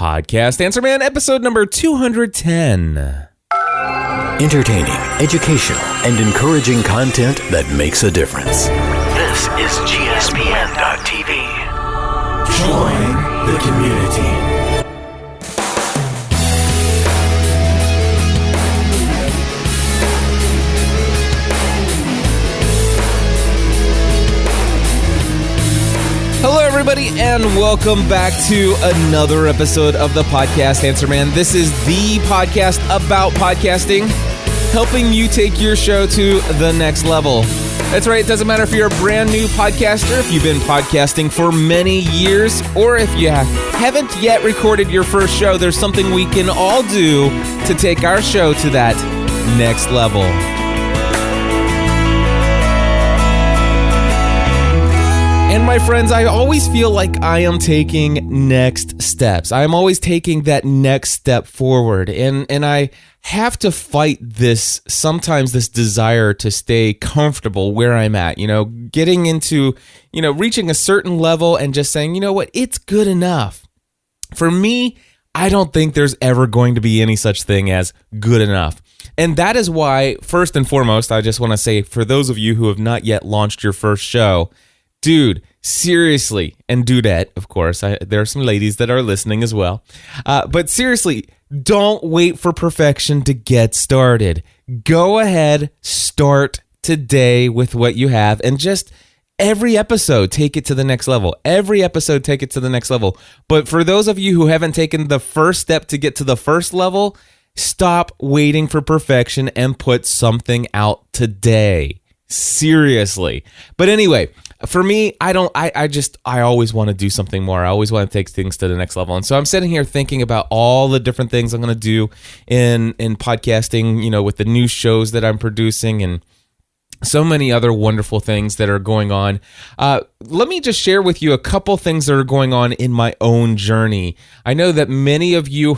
Podcast Answer Man, episode number 210. Entertaining, educational, and encouraging content that makes a difference. This is GSPN.TV. Join the community. Hello, everybody, and welcome back to another episode of the Podcast Answer Man. This is the podcast about podcasting, helping you take your show to the next level. That's right. It doesn't matter if you're a brand new podcaster, if you've been podcasting for many years, or if you haven't yet recorded your first show. There's something we can all do to take our show to that next level. And my friends, I always feel like I am taking next steps. I'm always taking that next step forward. And I have to fight sometimes this desire to stay comfortable where I'm at, getting into, reaching a certain level and just saying, you know what, it's good enough. For me, I don't think there's ever going to be any such thing as good enough. And that is why, first and foremost, I just want to say, for those of you who have not yet launched your first show, dude, seriously, and dudette, of course, there are some ladies that are listening as well, but seriously, don't wait for perfection to get started. Go ahead, start today with what you have, and just every episode, take it to the next level. Every episode, take it to the next level. But for those of you who haven't taken the first step to get to the first level, stop waiting for perfection and put something out today. Seriously. But anyway, for me, I always want to do something more. I always want to take things to the next level. And so I'm sitting here thinking about all the different things I'm going to do in podcasting, with the new shows that I'm producing and so many other wonderful things that are going on. Let me just share with you a couple things that are going on in my own journey. I know that many of you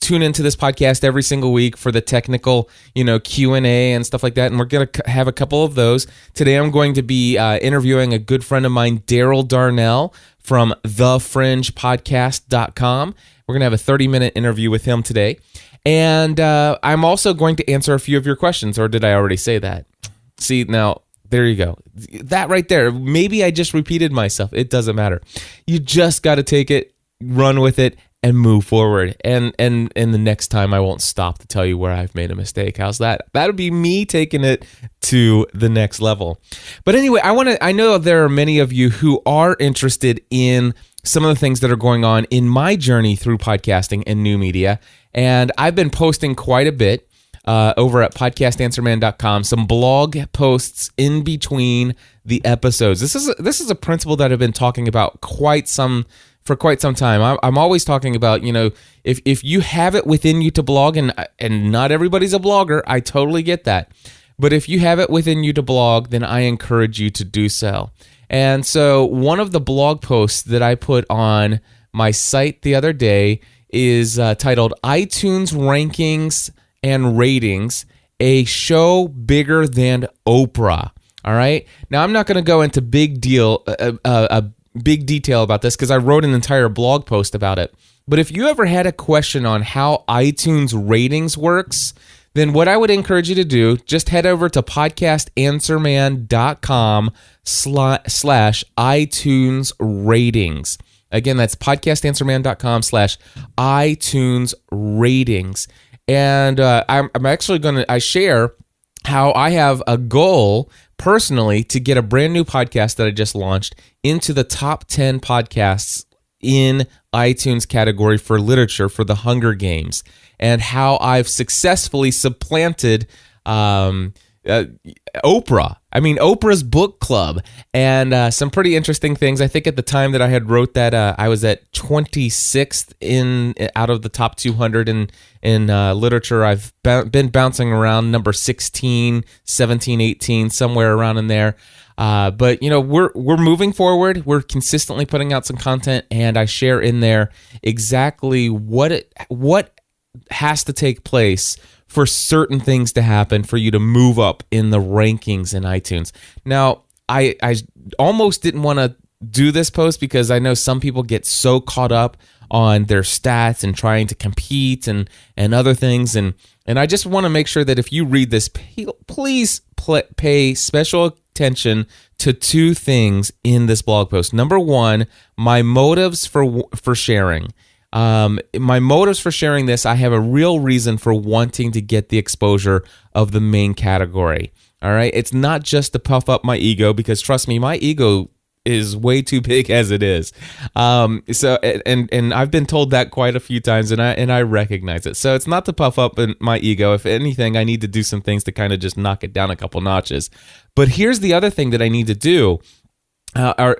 tune into this podcast every single week for the technical, Q&A and stuff like that, and we're going to have a couple of those. Today I'm going to be interviewing a good friend of mine, Darrell from thefringepodcast.com. We're going to have a 30-minute interview with him today. And I'm also going to answer a few of your questions, or did I already say that? See, now, there you go. That right there, maybe I just repeated myself. It doesn't matter. You just got to take it, run with it, and move forward. And the next time I won't stop to tell you where I've made a mistake. How's that? That'll be me taking it to the next level. But anyway, I know there are many of you who are interested in some of the things that are going on in my journey through podcasting and new media. And I've been posting quite a bit over at podcastanswerman.com, some blog posts in between the episodes. This is a principle that I've been talking about for quite some time. I'm always talking about, if you have it within you to blog, and not everybody's a blogger, I totally get that. But if you have it within you to blog, then I encourage you to do so. And so one of the blog posts that I put on my site the other day is titled iTunes Rankings and Ratings, a show bigger than Oprah. All right. Now, I'm not going to go into big detail about this because I wrote an entire blog post about it. But if you ever had a question on how iTunes Ratings works, then what I would encourage you to do, just head over to podcastanswerman.com/iTunes Ratings. Again, that's podcastanswerman.com/iTunes Ratings. And I'm actually I share how I have a goal personally to get a brand new podcast that I just launched into the top 10 podcasts in iTunes category for literature for the Hunger Games, and how I've successfully supplanted Oprah. I mean, Oprah's book club, and some pretty interesting things. I think at the time that I had wrote that, I was at 26th out of the top 200 in literature. I've been bouncing around number 16, 17, 18, somewhere around in there. But we're moving forward. We're consistently putting out some content, and I share in there exactly what has to take place for certain things to happen for you to move up in the rankings in iTunes. Now, I almost didn't want to do this post because I know some people get so caught up on their stats and trying to compete and other things. And I just want to make sure that if you read this, please pay special attention to two things in this blog post. Number one, my motives for sharing. My motives for sharing this, I have a real reason for wanting to get the exposure of the main category. All right. It's not just to puff up my ego, because trust me, my ego is way too big as it is. So I've been told that quite a few times, and I recognize it. So it's not to puff up my ego. If anything, I need to do some things to kind of just knock it down a couple notches. But here's the other thing that I need to do,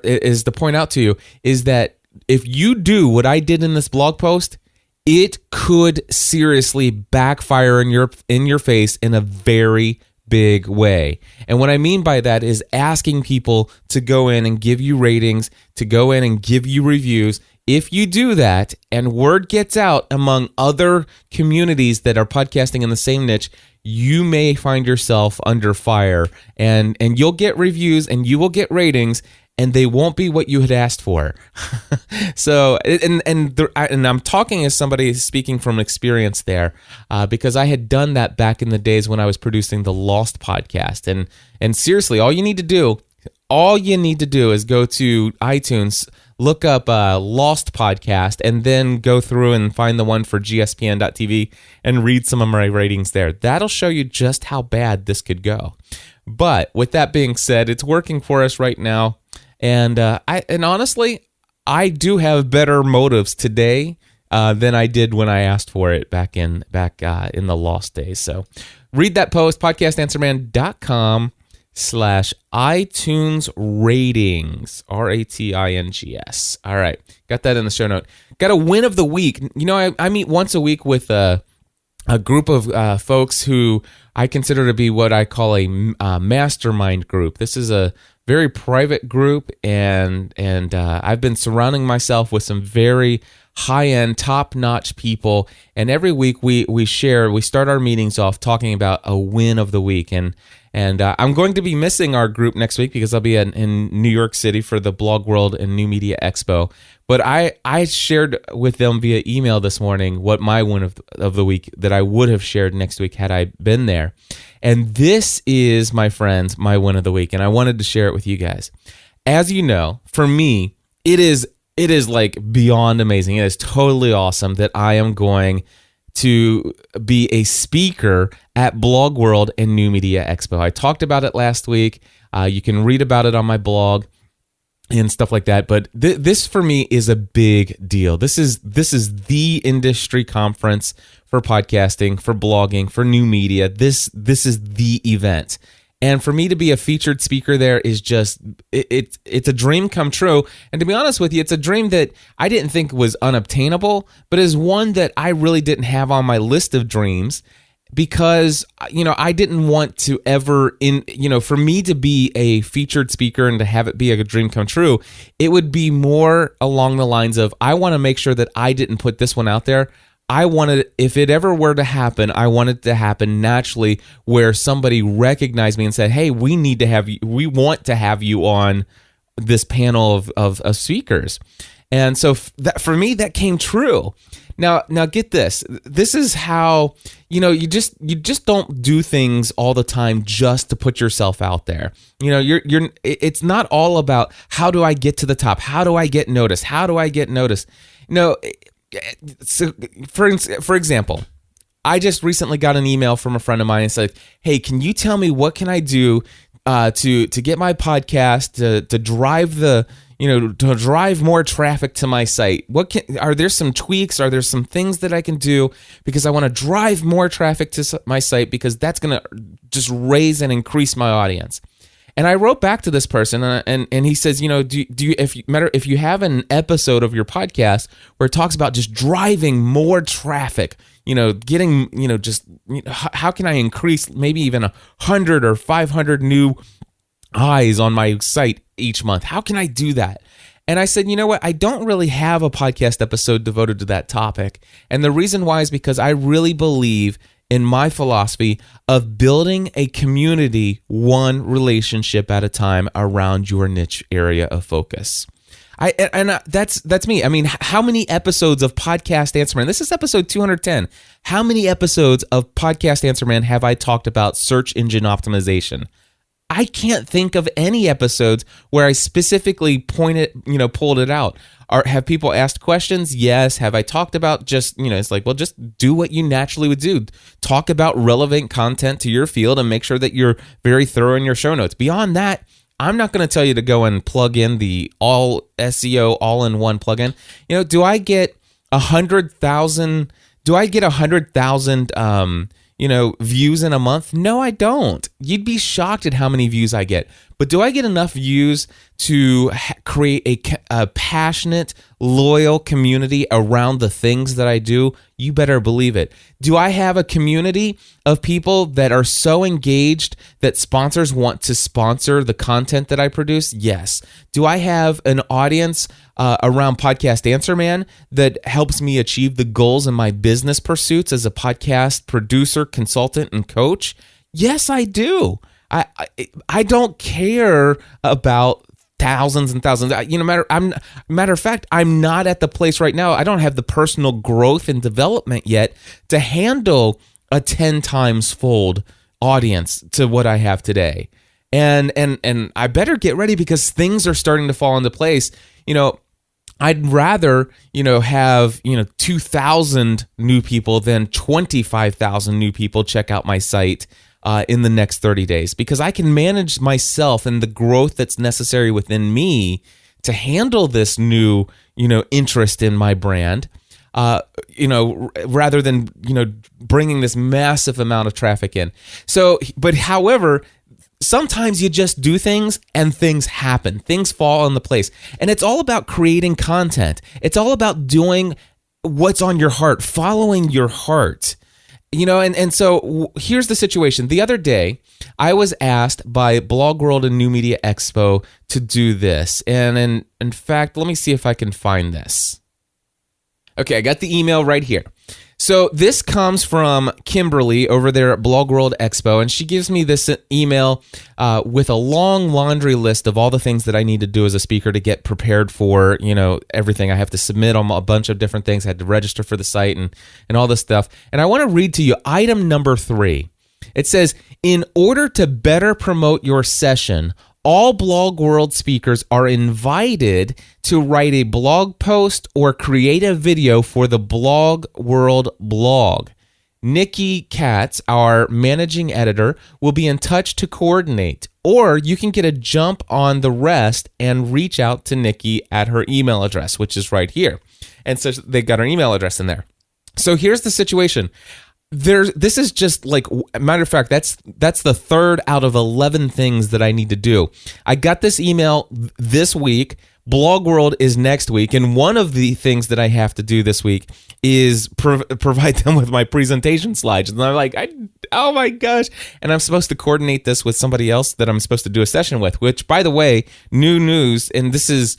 is to point out to you, is that if you do what I did in this blog post, it could seriously backfire in your face in a very big way. And what I mean by that is asking people to go in and give you ratings, to go in and give you reviews. If you do that and word gets out among other communities that are podcasting in the same niche, you may find yourself under fire, and you'll get reviews and you will get ratings, and they won't be what you had asked for. So, and I'm talking as somebody speaking from experience there, because I had done that back in the days when I was producing the Lost podcast. And seriously, all you need to do is go to iTunes, look up Lost podcast, and then go through and find the one for gspn.tv and read some of my ratings there. That'll show you just how bad this could go. But with that being said, it's working for us right now. And honestly, I do have better motives today than I did when I asked for it back in the Lost days. So read that post, podcastanswerman.com/iTunes ratings, ratings. All right, got that in the show note. Got a win of the week. You know, I meet once a week with a group of folks who I consider to be what I call a mastermind group. This is a very private group, and I've been surrounding myself with some very high-end, top-notch people, and every week we start our meetings off talking about a win of the week, and I'm going to be missing our group next week because I'll be in New York City for the Blog World and New Media Expo. But I shared with them via email this morning what my win of the week that I would have shared next week had I been there. And this is, my friends, my win of the week, and I wanted to share it with you guys. As you know, for me, it is like beyond amazing. It is totally awesome that I am going to be a speaker at Blog World and New Media Expo. I talked about it last week. You can read about it on my blog and stuff like that. But this for me is a big deal. This is the industry conference for podcasting, for blogging, for new media. This is the event. And for me to be a featured speaker there is just, it's a dream come true. And to be honest with you, it's a dream that I didn't think was unobtainable, but is one that I really didn't have on my list of dreams, because, you know, I didn't want to ever, for me to be a featured speaker and to have it be a dream come true, it would be more along the lines of, I want to make sure that I didn't put this one out there. I wanted, if it ever were to happen, I wanted it to happen naturally, where somebody recognized me and said, hey, we want to have you on this panel of speakers. And so that, for me, that came true. Now get this. This is how, you just don't do things all the time just to put yourself out there. It's not all about how do I get to the top? How do I get noticed? How do I get noticed? So, for example, I just recently got an email from a friend of mine and said, hey, can you tell me what can I do to get my podcast to drive to drive more traffic to my site? Are there some tweaks? Are there some things that I can do? Because I want to drive more traffic to my site, because that's going to just raise and increase my audience. And I wrote back to this person, and he says, if you have an episode of your podcast where it talks about just driving more traffic, getting, how can I increase maybe even 100 or 500 new eyes on my site each month? How can I do that? And I said, you know what? I don't really have a podcast episode devoted to that topic. And the reason why is because I really believe in my philosophy of building a community one relationship at a time around your niche area of focus. That's me. I mean, how many episodes of Podcast Answer Man? This is episode 210. How many episodes of Podcast Answer Man have I talked about search engine optimization? I can't think of any episodes where I specifically pulled it out. Have people asked questions? Yes. Have I talked about just, it's like, well, just do what you naturally would do. Talk about relevant content to your field and make sure that you're very thorough in your show notes. Beyond that, I'm not going to tell you to go and plug in the all SEO all-in-one plugin. Do I get 100,000? Do I get 100,000? Views in a month? No, I don't. You'd be shocked at how many views I get. But do I get enough views to create a passionate, loyal community around the things that I do? You better believe it. Do I have a community of people that are so engaged that sponsors want to sponsor the content that I produce? Yes. Do I have an audience around Podcast Answer Man that helps me achieve the goals in my business pursuits as a podcast producer, consultant, and coach? Yes, I do. I don't care about thousands and thousands. Matter of fact, I'm not at the place right now. I don't have the personal growth and development yet to handle a 10 times fold audience to what I have today. And I better get ready because things are starting to fall into place. I'd rather, have, 2,000 new people than 25,000 new people check out my site in the next 30 days because I can manage myself and the growth that's necessary within me to handle this new, interest in my brand, rather than, bringing this massive amount of traffic in. So, but however, sometimes you just do things and things happen. Things fall into place. And it's all about creating content. It's all about doing what's on your heart, following your heart. And so here's the situation. The other day, I was asked by Blog World and New Media Expo to do this. And in fact, let me see if I can find this. Okay, I got the email right here. So this comes from Kimberly over there at Blog World Expo, and she gives me this email with a long laundry list of all the things that I need to do as a speaker to get prepared for, everything. I have to submit on a bunch of different things. I had to register for the site and all this stuff. And I want to read to you item number 3. It says, in order to better promote your session, all Blog World speakers are invited to write a blog post or create a video for the Blog World blog. Nikki Katz, our managing editor, will be in touch to coordinate, or you can get a jump on the rest and reach out to Nikki at her email address, which is right here. And so they got her email address in there. So here's the situation. This is just like, matter of fact, that's the 3rd out of 11 things that I need to do. I got this email this week. Blog World is next week, and one of the things that I have to do this week is provide them with my presentation slides. And I'm like, oh my gosh! And I'm supposed to coordinate this with somebody else that I'm supposed to do a session with. Which, by the way, new news, and this is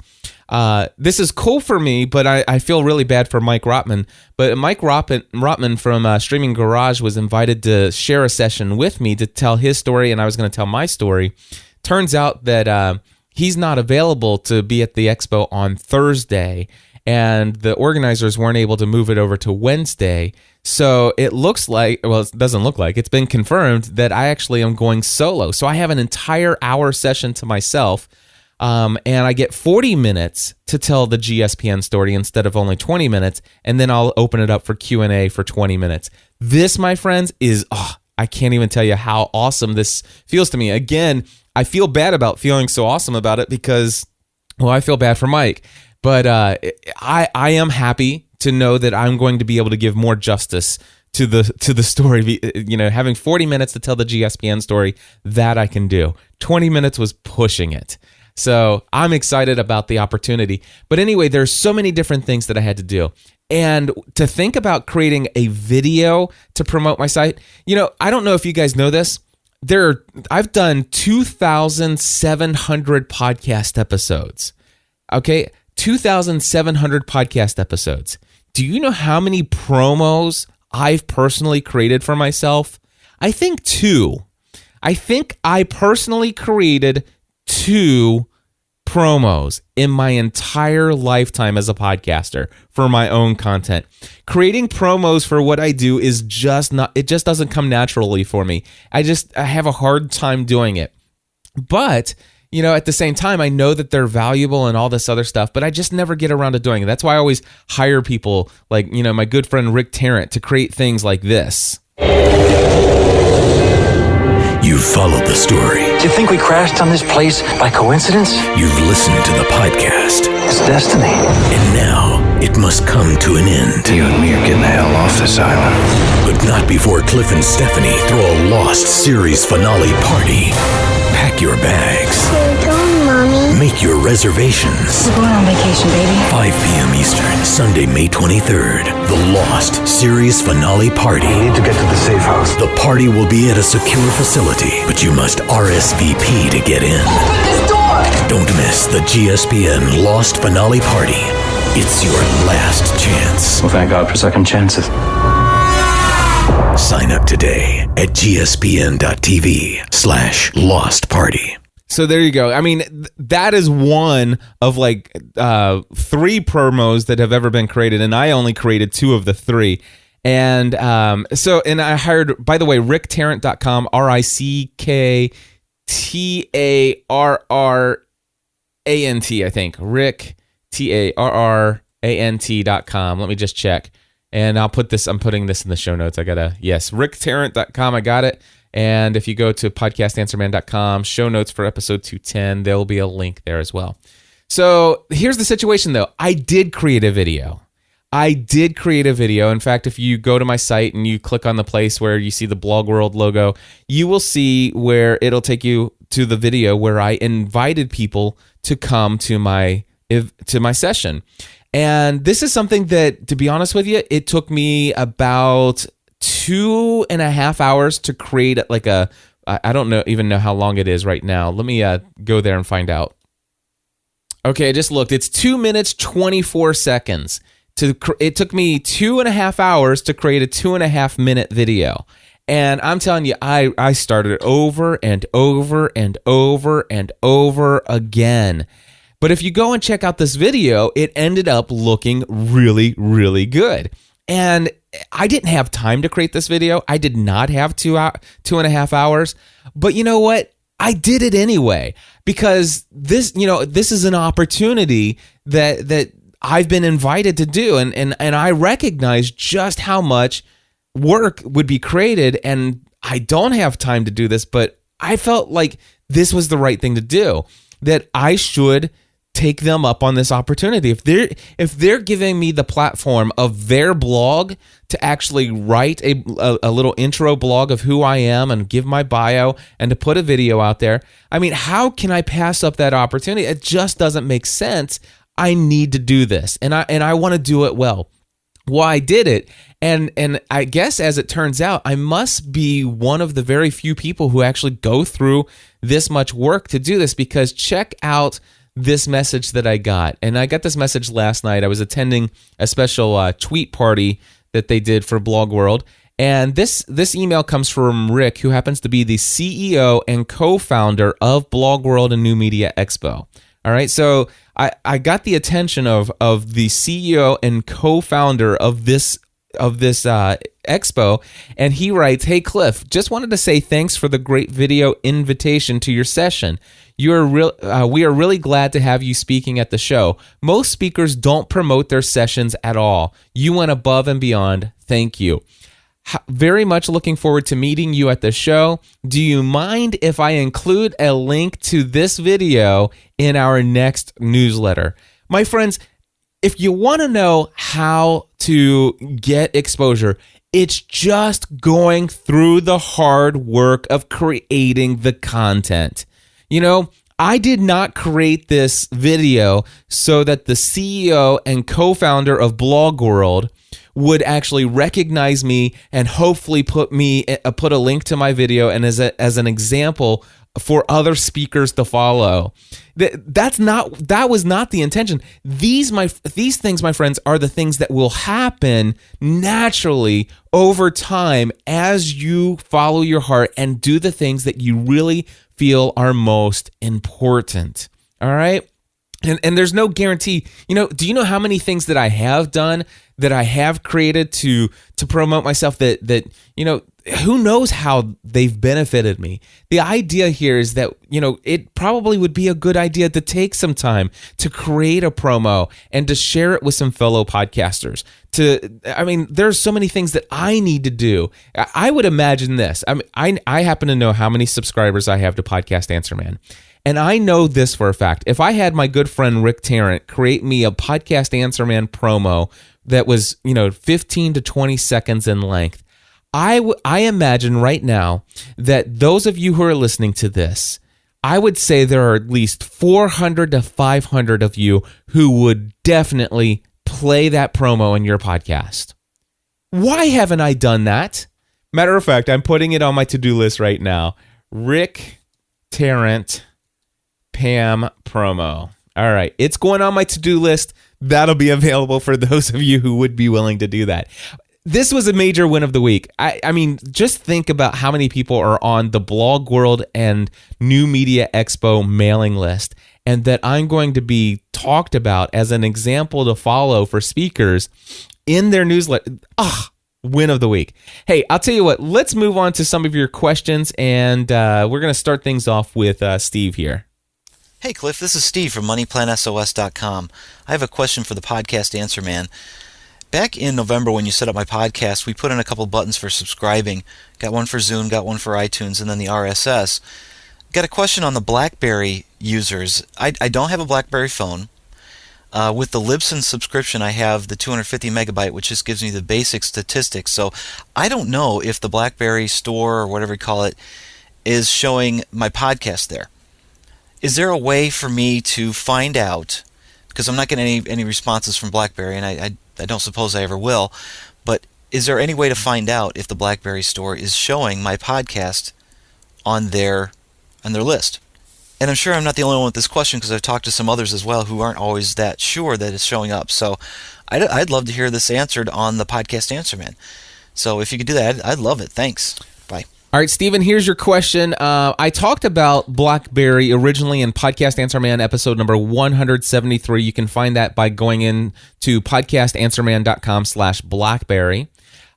cool for me, but I feel really bad for Mike Rotman. But Mike Rotman from Streaming Garage was invited to share a session with me to tell his story, and I was going to tell my story. Turns out that he's not available to be at the expo on Thursday, and the organizers weren't able to move it over to Wednesday. So it looks like, well, it doesn't look like, it's been confirmed that I actually am going solo. So I have an entire hour session to myself. And I get 40 minutes to tell the GSPN story instead of only 20 minutes, and then I'll open it up for Q&A for 20 minutes. This, my friends, is, I can't even tell you how awesome this feels to me. Again, I feel bad about feeling so awesome about it because, well, I feel bad for Mike. But I am happy to know that I'm going to be able to give more justice to the story. Having 40 minutes to tell the GSPN story, that I can do. 20 minutes was pushing it. So I'm excited about the opportunity. But anyway, there's so many different things that I had to do. And to think about creating a video to promote my site, I don't know if you guys know this. I've done 2,700 podcast episodes. Okay, 2,700 podcast episodes. Do you know how many promos I've personally created for myself? I think 2. I think I personally created 2 promos in my entire lifetime as a podcaster for my own content. Creating promos for what I do is just not, it just doesn't come naturally for me. I have a hard time doing it. But, you know, at the same time, I know that they're valuable and all this other stuff, but I just never get around to doing it. That's why I always hire people like, you know, my good friend Rick Tarrant to create things like this. You've followed the story. Do you think we crashed on this place by coincidence? You've listened to the podcast. It's destiny. And now it must come to an end. You and me are getting the hell off this island. But not before Cliff and Stephanie throw a Lost series finale party. Pack your bags. Where are you going, Mommy? Make your reservations. We're going on vacation, baby. 5 p.m. Eastern, Sunday, May 23rd. The Lost series finale party. We need to get to the safe house. The party will be at a secure facility, but you must RSVP to get in. Open this door! Don't miss the GSPN Lost finale party. It's your last chance. Well, thank God for second chances. Sign up today at gspn.tv/Lost Party. So there you go. I mean, that is one of like 3 promos that have ever been created, and I only created 2 of the 3. And and I hired, by the way, ricktarrant.com, RickTarrant, I think. Rick, TARRANT.com. Let me just check. And I'm putting this in the show notes. ricktarrant.com. I got it. And if you go to podcastanswerman.com, show notes for episode 210, there will be a link there as well. So here's the situation, though. I did create a video. In fact, if you go to my site and you click on the place where you see the Blog World logo, you will see where it'll take you to the video where I invited people to come to my session. And this is something that, to be honest with you, it took me about 2.5 hours to create like I don't even know how long it is right now. Let me go there and find out. Okay, I just looked. It's 2 minutes, 24 seconds. It took me 2.5 hours to create a 2.5 minute video. And I'm telling you, I started over and over and over and over again. But if you go and check out this video, it ended up looking really, really good. And I didn't have time to create this video. I did not have 2.5 hours. But you know what? I did it anyway, because this is an opportunity that I've been invited to do. And I recognize just how much work would be created. And I don't have time to do this, but I felt like this was the right thing to do, that I should take them up on this opportunity. If they're giving me the platform of their blog to actually write a little intro blog of who I am and give my bio and to put a video out there, I mean, how can I pass up that opportunity? It just doesn't make sense. I need to do this, and I want to do it well. Well, I did it, and I guess as it turns out, I must be one of the very few people who actually go through this much work to do this, because check out this message that I got. And I got this message last night. I was attending a special tweet party that they did for Blog World. And this email comes from Rick, who happens to be the CEO and co-founder of Blog World and New Media Expo. All right, so I got the attention of the CEO and co-founder of this expo, and he writes, "Hey Cliff, just wanted to say thanks for the great video invitation to your session. We are really glad to have you speaking at the show. Most speakers don't promote their sessions at all. You went above and beyond. Thank you. Very much looking forward to meeting you at the show. Do you mind if I include a link to this video in our next newsletter?" My friends, if you want to know how to get exposure, it's just going through the hard work of creating the content. You know, I did not create this video so that the CEO and co-founder of Blog World would actually recognize me and hopefully put a link to my video and as an example for other speakers to follow. That was not the intention. These things, my friends, are the things that will happen naturally over time as you follow your heart and do the things that you really feel are most important. All right? And there's no guarantee. Do you know how many things that I have done, that I have created to promote myself that who knows how they've benefited me? The idea here is that, it probably would be a good idea to take some time to create a promo and to share it with some fellow podcasters. There's so many things that I need to do. I would imagine this. I happen to know how many subscribers I have to Podcast Answer Man. And I know this for a fact. If I had my good friend Rick Tarrant create me a Podcast Answer Man promo that was, 15 to 20 seconds in length, I imagine right now that those of you who are listening to this, I would say there are at least 400 to 500 of you who would definitely play that promo in your podcast. Why haven't I done that? Matter of fact, I'm putting it on my to-do list right now. Rick Tarrant Pam promo. All right, it's going on my to-do list. That'll be available for those of you who would be willing to do that. This was a major win of the week. I mean, just think about how many people are on the Blog World and New Media Expo mailing list, and that I'm going to be talked about as an example to follow for speakers in their newsletter. Win of the week. Hey, I'll tell you what, let's move on to some of your questions, and we're going to start things off with Steve here. Hey Cliff, this is Steve from MoneyPlanSOS.com. I have a question for the Podcast Answer Man. Back in November when you set up my podcast, we put in a couple buttons for subscribing. Got one for Zune, got one for iTunes, and then the RSS. Got a question on the BlackBerry users. I don't have a BlackBerry phone. With the Libsyn subscription, I have the 250 megabyte, which just gives me the basic statistics. So I don't know if the BlackBerry store, or whatever you call it, is showing my podcast there. Is there a way for me to find out, because I'm not getting any responses from BlackBerry, and I don't suppose I ever will, but is there any way to find out if the BlackBerry store is showing my podcast on their list? And I'm sure I'm not the only one with this question, because I've talked to some others as well who aren't always that sure that it's showing up. So I'd love to hear this answered on the Podcast Answer Man. So if you could do that, I'd love it. Thanks. Bye. All right, Stephen, here's your question. I talked about BlackBerry originally in Podcast Answer Man episode number 173. You can find that by going in to podcastanswerman.com/BlackBerry.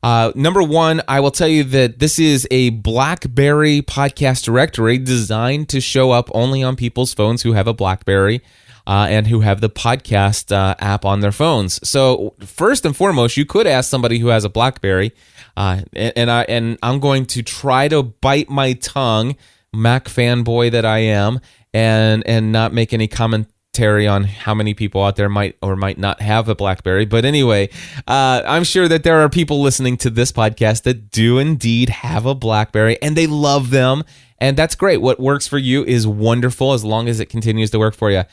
Number one, I will tell you that this is a BlackBerry podcast directory designed to show up only on people's phones who have a BlackBerry and who have the podcast app on their phones. So first and foremost, you could ask somebody who has a BlackBerry, and I'm going to try to bite my tongue, Mac fanboy that I am, and not make any commentary on how many people out there might or might not have a BlackBerry. But anyway, I'm sure that there are people listening to this podcast that do indeed have a BlackBerry, and they love them, and that's great. What works for you is wonderful as long as it continues to work for you.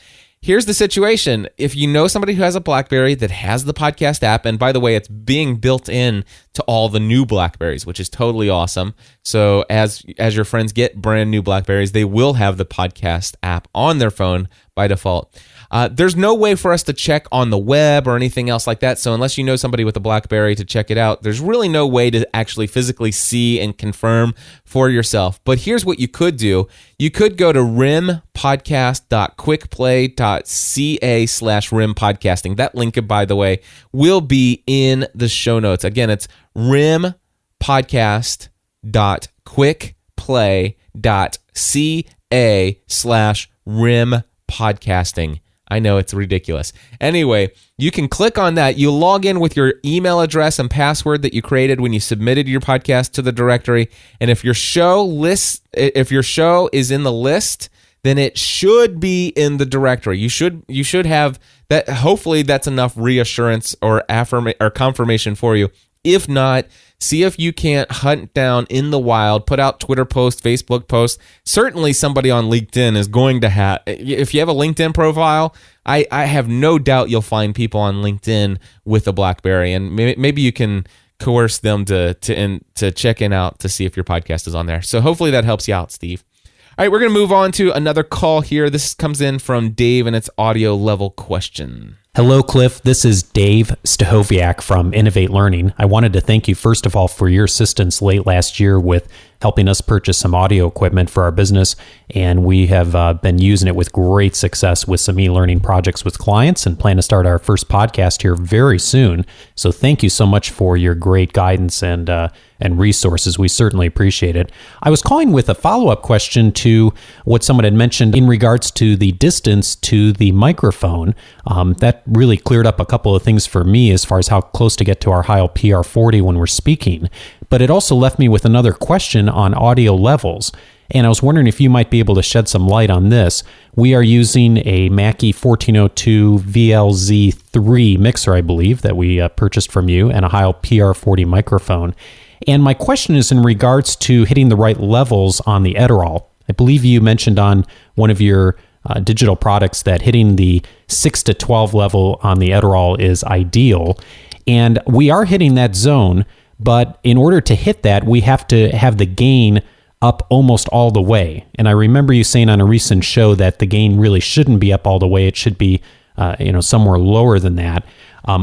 Here's the situation. If you know somebody who has a BlackBerry that has the podcast app, and by the way, it's being built in to all the new BlackBerries, which is totally awesome. So as your friends get brand new BlackBerries, they will have the podcast app on their phone by default. There's no way for us to check on the web or anything else like that. So unless you know somebody with a BlackBerry to check it out, there's really no way to actually physically see and confirm for yourself. But here's what you could do. You could go to rimpodcast.quickplay.ca/rimpodcasting. That link, by the way, will be in the show notes. Again, it's rimpodcast.quickplay.ca/rimpodcasting. I know it's ridiculous. Anyway, you can click on that. You log in with your email address and password that you created when you submitted your podcast to the directory. And if your show is in the list, then it should be in the directory. You should have that. Hopefully, that's enough reassurance or confirmation for you. If not, see if you can't hunt down in the wild, put out Twitter posts, Facebook posts. Certainly somebody on LinkedIn is going to have, if you have a LinkedIn profile, I have no doubt you'll find people on LinkedIn with a BlackBerry, and maybe you can coerce them to check in out to see if your podcast is on there. So hopefully that helps you out, Steve. All right, we're going to move on to another call here. This comes in from Dave, and it's audio level question. Hello, Cliff. This is Dave Stahoviak from Innovate Learning. I wanted to thank you, first of all, for your assistance late last year with helping us purchase some audio equipment for our business. And we have been using it with great success with some e-learning projects with clients and plan to start our first podcast here very soon. So thank you so much for your great guidance and resources. We certainly appreciate it. I was calling with a follow-up question to what someone had mentioned in regards to the distance to the microphone. That really cleared up a couple of things for me as far as how close to get to our Heil PR40 when we're speaking. But it also left me with another question on audio levels. And I was wondering if you might be able to shed some light on this. We are using a Mackie 1402 VLZ3 mixer, I believe, that we purchased from you, and a Heil PR40 microphone. And my question is in regards to hitting the right levels on the Darrell. I believe you mentioned on one of your digital products that hitting the 6 to 12 level on the Darrell is ideal. And we are hitting that zone, but in order to hit that, we have to have the gain up almost all the way. And I remember you saying on a recent show that the gain really shouldn't be up all the way. It should be somewhere lower than that.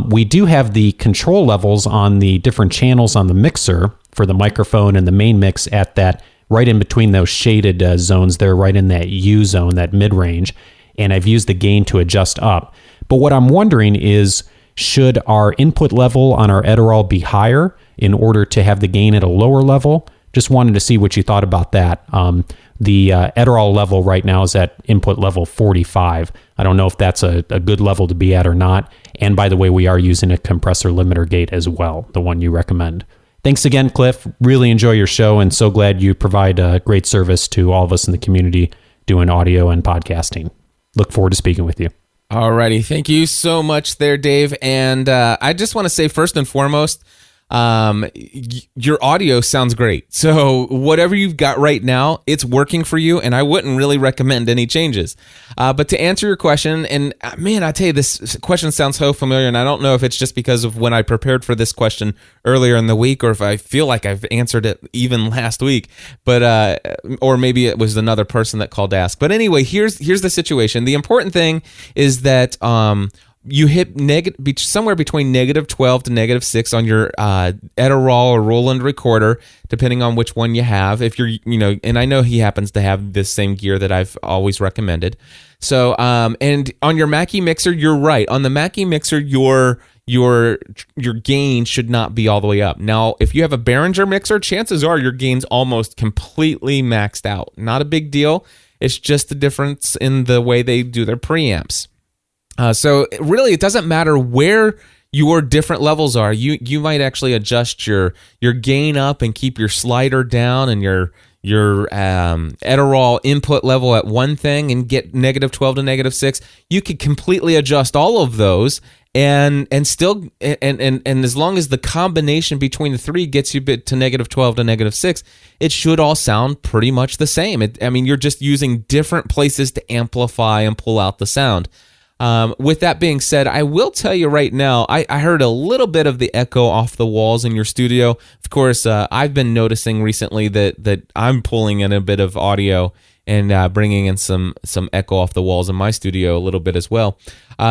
We do have the control levels on the different channels on the mixer for the microphone and the main mix at that right in between those shaded zones there, right in that U zone, that mid-range. And I've used the gain to adjust up. But what I'm wondering is, should our input level on our Darrell be higher in order to have the gain at a lower level? Just wanted to see what you thought about that. The Darrell level right now is at input level 45. I don't know if that's a good level to be at or not. And by the way, we are using a compressor limiter gate as well, the one you recommend. Thanks again, Cliff. Really enjoy your show and so glad you provide great service to all of us in the community doing audio and podcasting. Look forward to speaking with you. Alrighty, thank you so much there, Dave. And I just want to say first and foremost, your audio sounds great. So whatever you've got right now, it's working for you, and I wouldn't really recommend any changes. But to answer your question, and man, I tell you, this question sounds so familiar, and I don't know if it's just because of when I prepared for this question earlier in the week, or if I feel like I've answered it even last week, but or maybe it was another person that called to ask. But anyway, here's the situation. The important thing is that you hit somewhere between -12 to -6 on your Darrell or Roland recorder, depending on which one you have. If you're, and I know he happens to have this same gear that I've always recommended. So, and on your Mackie mixer, you're right. On the Mackie mixer, your gain should not be all the way up. Now, if you have a Behringer mixer, chances are your gain's almost completely maxed out. Not a big deal. It's just the difference in the way they do their preamps. So really, it doesn't matter where your different levels are. You might actually adjust your gain up and keep your slider down and your Darrell input level at one thing and get -12 to -6. You could completely adjust all of those and still and as long as the combination between the three gets you to -12 to -6, it should all sound pretty much the same. You're just using different places to amplify and pull out the sound. With that being said, I will tell you right now, I heard a little bit of the echo off the walls in your studio. Of course, I've been noticing recently that I'm pulling in a bit of audio and bringing in some echo off the walls in my studio a little bit as well.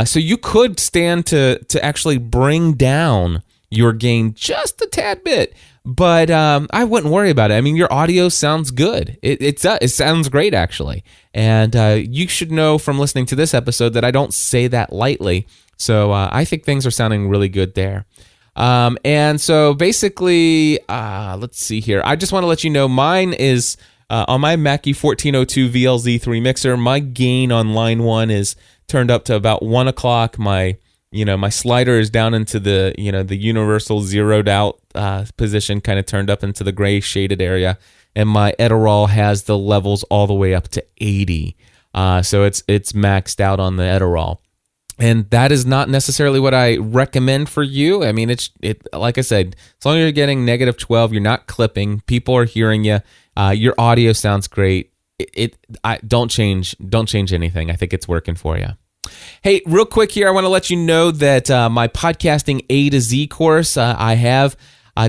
So you could stand to actually bring down your gain just a tad bit, but I wouldn't worry about it. Your audio sounds good. It sounds great, actually. And you should know from listening to this episode that I don't say that lightly. So I think things are sounding really good there. And so basically, let's see here. I just want to let you know mine is on my Mackie 1402 VLZ3 mixer. My gain on line 1 is turned up to about 1 o'clock. My slider is down into the universal zeroed out position, kind of turned up into the gray shaded area. And my Darrell has the levels all the way up to 80. So it's maxed out on the Darrell. And that is not necessarily what I recommend for you. It's like I said, as long as you're getting -12, you're not clipping, people are hearing you, your audio sounds great. Don't change anything. I think it's working for you. Hey, real quick here, I want to let you know that my podcasting A to Z course, I have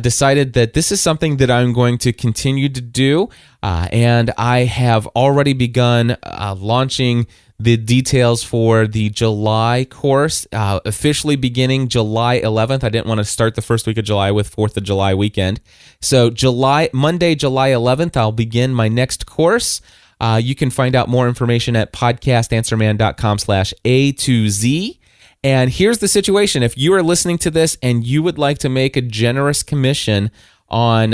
decided that this is something that I'm going to continue to do, and I have already begun launching the details for the July course, officially beginning July 11th. I didn't want to start the first week of July with 4th of July weekend. So Monday, July 11th, I'll begin my next course. You can find out more information at podcastanswerman.com/A2Z. And here's the situation. If you are listening to this and you would like to make a generous commission on,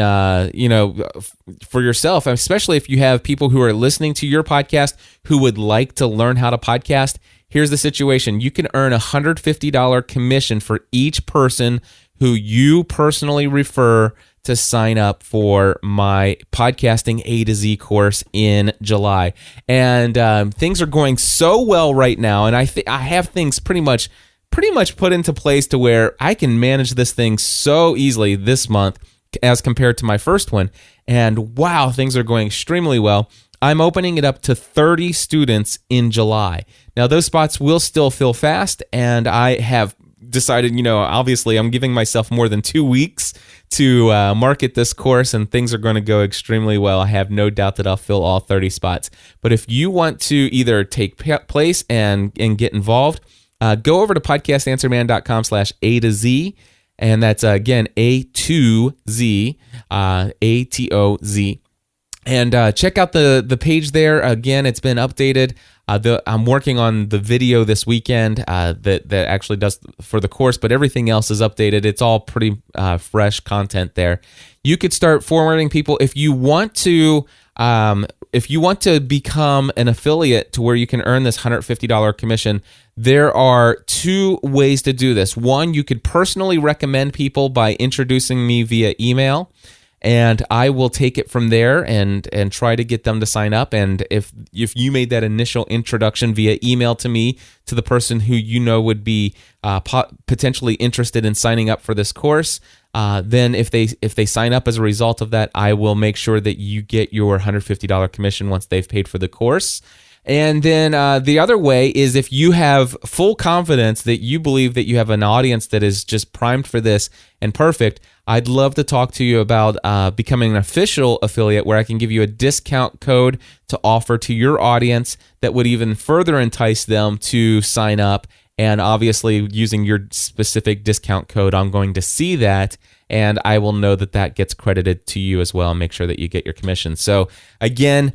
for yourself, especially if you have people who are listening to your podcast who would like to learn how to podcast, here's the situation. You can earn a $150 commission for each person who you personally refer to sign up for my podcasting A to Z course in July. And things are going so well right now, and I have things pretty much put into place to where I can manage this thing so easily this month as compared to my first one. And wow, things are going extremely well. I'm opening it up to 30 students in July. Now, those spots will still fill fast, and I have decided, obviously I'm giving myself more than 2 weeks to market this course, and things are going to go extremely well. I have no doubt that I'll fill all 30 spots. But if you want to either take place and get involved, go over to podcastanswerman.com/A to Z, and that's, again, A2Z, ATOZ. And check out the page there. Again, it's been updated. I'm working on the video this weekend that actually does for the course, but everything else is updated. It's all pretty fresh content there. You could start forwarding people if you want to. If you want to become an affiliate to where you can earn this $150 commission, there are 2 ways to do this. One, you could personally recommend people by introducing me via email, and I will take it from there and try to get them to sign up. And if you made that initial introduction via email to me, to the person who would be potentially interested in signing up for this course, then if they sign up as a result of that, I will make sure that you get your $150 commission once they've paid for the course. And then the other way is if you have full confidence that you believe that you have an audience that is just primed for this and perfect, I'd love to talk to you about becoming an official affiliate where I can give you a discount code to offer to your audience that would even further entice them to sign up. And obviously, using your specific discount code, I'm going to see that, and I will know that gets credited to you as well and make sure that you get your commission. So again,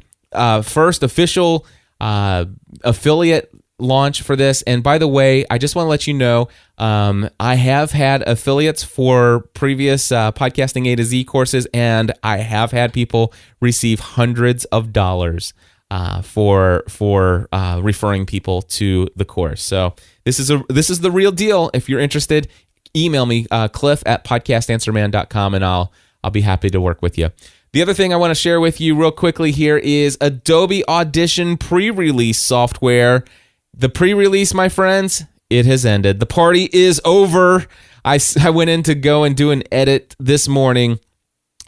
first official affiliate launch for this. And by the way, I just want to let you know, I have had affiliates for previous podcasting A to Z courses, and I have had people receive hundreds of dollars for referring people to the course. So this is the real deal. If you're interested, email me, cliff@podcastanswerman.com, and I'll be happy to work with you. The other thing I want to share with you real quickly here is Adobe Audition pre-release software. The pre-release, my friends, it has ended. The party is over. I went in to go and do an edit this morning,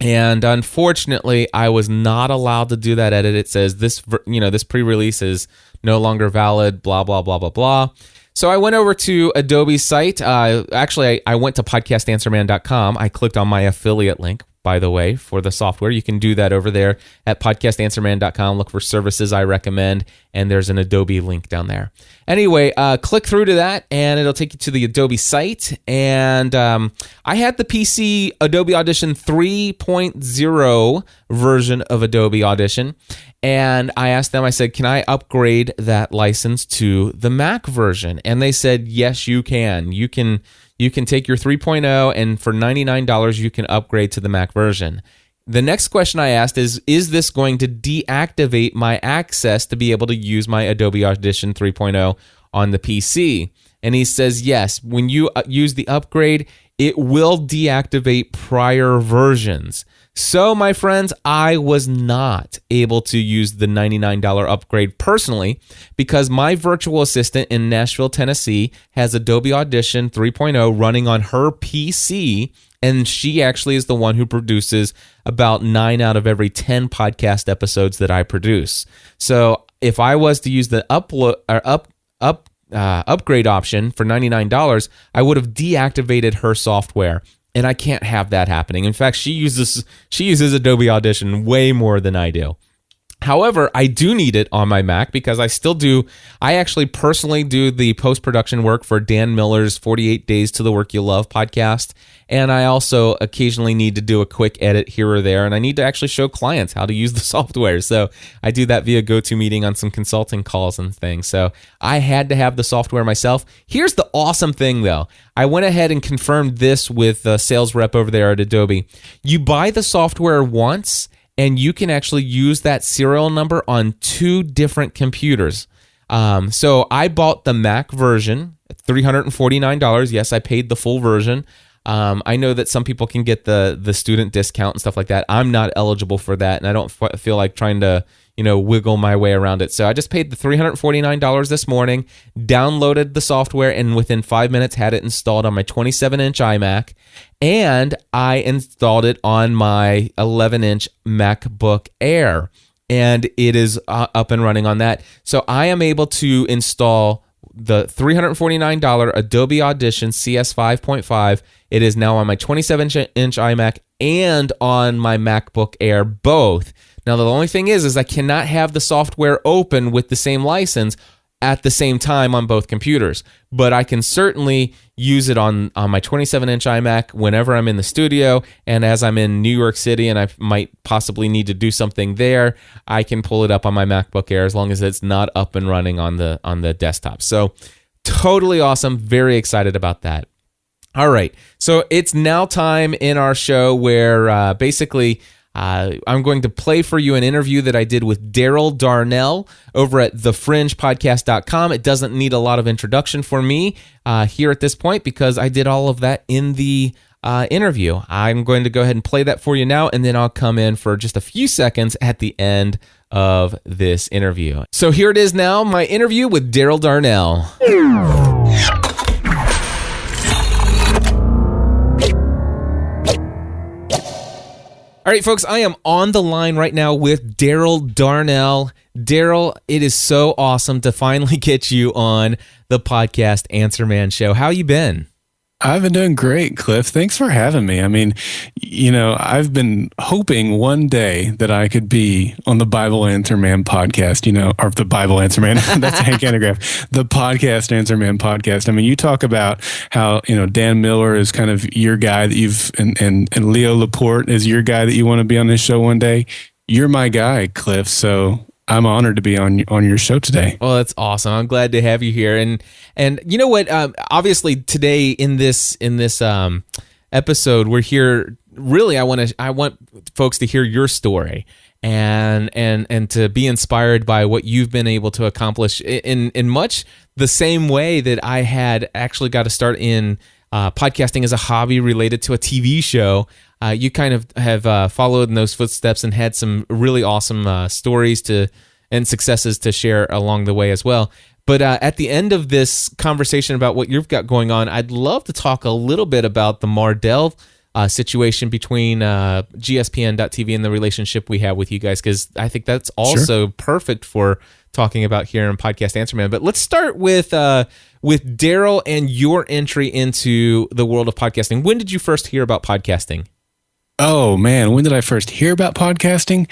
and unfortunately, I was not allowed to do that edit. It says this pre-release is no longer valid, blah, blah, blah, blah, blah. So I went over to Adobe's site. Actually, I went to podcastanswerman.com. I clicked on my affiliate link, by the way, for the software. You can do that over there at podcastanswerman.com. Look for services I recommend, and there's an Adobe link down there. Anyway, click through to that, and it'll take you to the Adobe site. And I had the PC Adobe Audition 3.0 version of Adobe Audition, and I asked them, I said, can I upgrade that license to the Mac version? And they said, yes, you can. You can take your 3.0, and for $99, you can upgrade to the Mac version. The next question I asked is this going to deactivate my access to be able to use my Adobe Audition 3.0 on the PC? And he says, yes, when you use the upgrade, it will deactivate prior versions. So, my friends, I was not able to use the $99 upgrade personally because my virtual assistant in Nashville, Tennessee has Adobe Audition 3.0 running on her PC, and she actually is the one who produces about 9 out of every 10 podcast episodes that I produce. So, if I was to use the upgrade option for $99, I would have deactivated her software. And I can't have that happening. In fact, she uses Adobe Audition way more than I do. However, I do need it on my Mac because I actually personally do the post-production work for Dan Miller's 48 Days to the Work You Love podcast. And I also occasionally need to do a quick edit here or there. And I need to actually show clients how to use the software. So I do that via GoToMeeting on some consulting calls and things. So I had to have the software myself. Here's the awesome thing though. I went ahead and confirmed this with a sales rep over there at Adobe. You buy the software once, and you can actually use that serial number on 2 different computers. So I bought the Mac version, $349. Yes, I paid the full version. I know that some people can get the student discount and stuff like that. I'm not eligible for that, and I don't feel like trying to wiggle my way around it. So I just paid the $349 this morning, downloaded the software, and within 5 minutes had it installed on my 27-inch iMac, and I installed it on my 11-inch MacBook Air, and it is up and running on that. So I am able to install the $349 Adobe Audition CS 5.5. It is now on my 27-inch iMac and on my MacBook Air, both. Now, the only thing is I cannot have the software open with the same license at the same time on both computers. But I can certainly use it on my 27-inch iMac whenever I'm in the studio, and as I'm in New York City and I might possibly need to do something there, I can pull it up on my MacBook Air as long as it's not up and running on the desktop. So totally awesome. Very excited about that. All right. So it's now time in our show where basically I'm going to play for you an interview that I did with Darnell over at thefringepodcast.com. It doesn't need a lot of introduction for me here at this point because I did all of that in the interview. I'm going to go ahead and play that for you now, and then I'll come in for just a few seconds at the end of this interview. So here it is now, my interview with Darnell. All right, folks, I am on the line right now with Darnell. Darrell, it is so awesome to finally get you on the podcast Answer Man show. How you been? I've been doing great, Cliff. Thanks for having me. I mean, I've been hoping one day that I could be on the Bible Answer Man podcast, or the Bible Answer Man. That's a Hank Anagraph. The podcast Answer Man podcast. I mean, you talk about how, Dan Miller is kind of your guy that and Leo Laporte is your guy that you want to be on this show one day. You're my guy, Cliff. So I'm honored to be on your show today. Well, that's awesome. I'm glad to have you here. And you know what? Obviously, today in this episode, we're here. Really, I want folks to hear your story and to be inspired by what you've been able to accomplish in much the same way that I had actually got to start in podcasting as a hobby related to a TV show. You kind of have followed in those footsteps and had some really awesome stories and successes to share along the way as well. But at the end of this conversation about what you've got going on, I'd love to talk a little bit about the Mardell situation between GSPN.TV and the relationship we have with you guys, because I think that's also perfect for talking about here in Podcast Answer Man. But let's start with Darrell and your entry into the world of podcasting. When did you first hear about podcasting? Oh, man. When did I first hear about podcasting?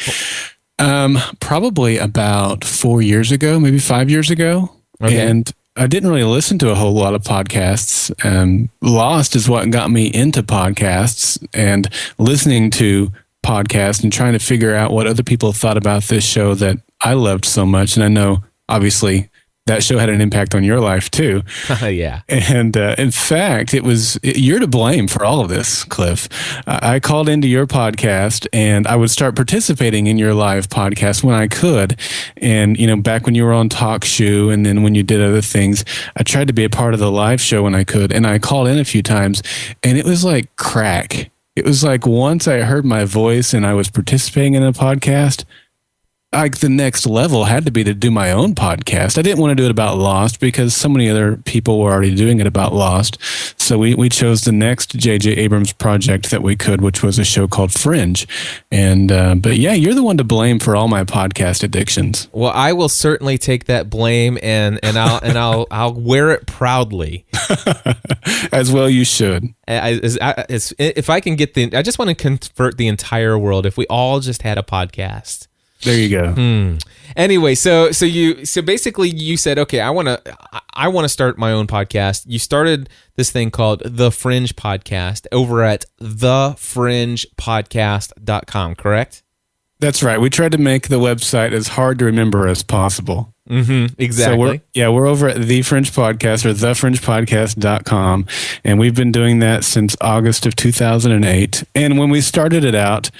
Probably about 4 years ago, maybe 5 years ago. Okay. And I didn't really listen to a whole lot of podcasts. Lost is what got me into podcasts and listening to podcasts and trying to figure out what other people thought about this show that I loved so much. And I know, obviously, that show had an impact on your life too. Yeah. And in fact, you're to blame for all of this, Cliff. I called into your podcast and I would start participating in your live podcast when I could. And, back when you were on Talk Shoe and then when you did other things, I tried to be a part of the live show when I could. And I called in a few times and it was like crack. It was like once I heard my voice and I was participating in a podcast, like the next level had to be to do my own podcast. I didn't want to do it about Lost because so many other people were already doing it about Lost. So we chose the next J.J. Abrams project that we could, which was a show called Fringe. And but yeah, you're the one to blame for all my podcast addictions. Well, I will certainly take that blame and I'll wear it proudly. As well you should. If I can get I just want to convert the entire world. If we all just had a podcast. There you go. Anyway, so basically you said, okay, I want to start my own podcast. You started this thing called The Fringe Podcast over at thefringepodcast.com, correct? That's right. We tried to make the website as hard to remember as possible. Exactly. So we're over at The Fringe Podcast or thefringepodcast.com, and we've been doing that since August of 2008. And when we started it out,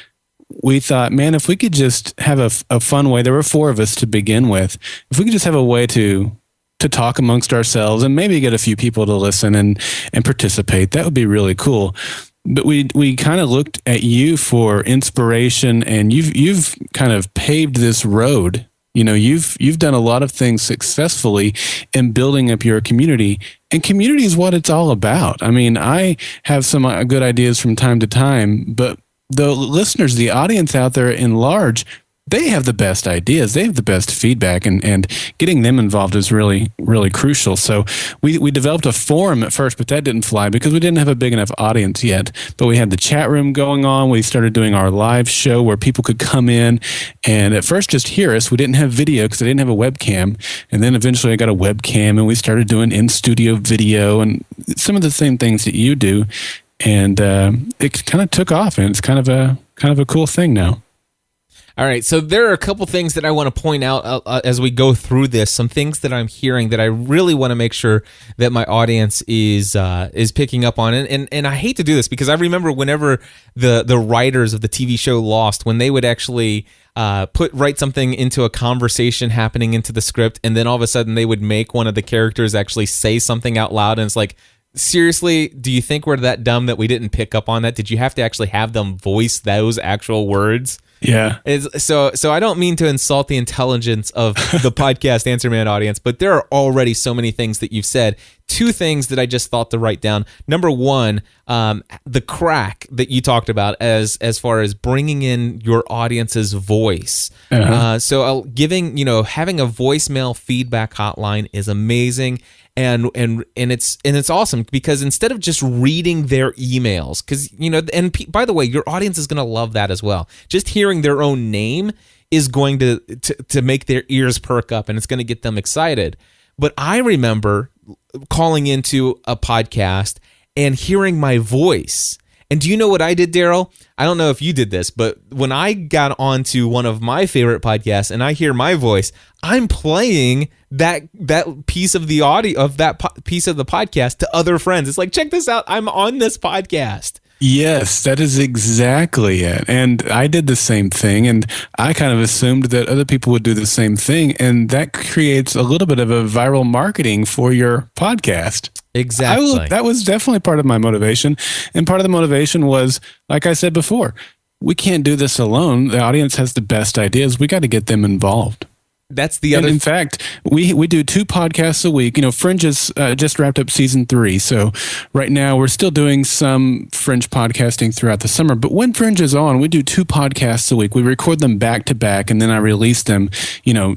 we thought, man, if we could just have a fun way, there were 4 of us to begin with, if we could just have a way to talk amongst ourselves and maybe get a few people to listen and participate, that would be really cool. But we kind of looked at you for inspiration, and you've kind of paved this road. You know, you've done a lot of things successfully in building up your community, and community is what it's all about. I mean, I have some good ideas from time to time, but the listeners, the audience out there in large, they have the best ideas. They have the best feedback, and getting them involved is really, really crucial. So we developed a forum at first, but that didn't fly because we didn't have a big enough audience yet. But we had the chat room going on. We started doing our live show where people could come in and at first just hear us. We didn't have video because I didn't have a webcam. And then eventually I got a webcam, and we started doing in-studio video and some of the same things that you do. And it kind of took off, and it's kind of a cool thing now. All right, so there are a couple things that I want to point out as we go through this. Some things that I'm hearing that I really want to make sure that my audience is picking up on. And I hate to do this because I remember whenever the writers of the TV show Lost, when they would actually write something into a conversation happening into the script, and then all of a sudden they would make one of the characters actually say something out loud, and it's like, seriously, do you think we're that dumb that we didn't pick up on that? Did you have to actually have them voice those actual words? Yeah. So I don't mean to insult the intelligence of the podcast Answer Man audience, but there are already so many things that you've said. 2 things that I just thought to write down. Number 1, the crack that you talked about as far as bringing in your audience's voice. So having a voicemail feedback hotline is amazing. And it's awesome because instead of just reading their emails, because by the way, your audience is going to love that as well. Just hearing their own name is going to make their ears perk up, and it's going to get them excited. But I remember calling into a podcast and hearing my voice. And do you know what I did, Darrell? I don't know if you did this, but when I got onto one of my favorite podcasts and I hear my voice, I'm playing that piece of the audio of that piece of the podcast to other friends. It's like, check this out. I'm on this podcast. Yes, that is exactly it. And I did the same thing, and I kind of assumed that other people would do the same thing, and that creates a little bit of a viral marketing for your podcast. Exactly. That was definitely part of my motivation, and part of the motivation was, like I said before, we can't do this alone. The audience has the best ideas. We got to get them involved. That's the other. And in fact, we do 2 podcasts a week. Fringe has just wrapped up season 3. So right now we're still doing some Fringe podcasting throughout the summer. But when Fringe is on, we do 2 podcasts a week. We record them back to back, and then I release them,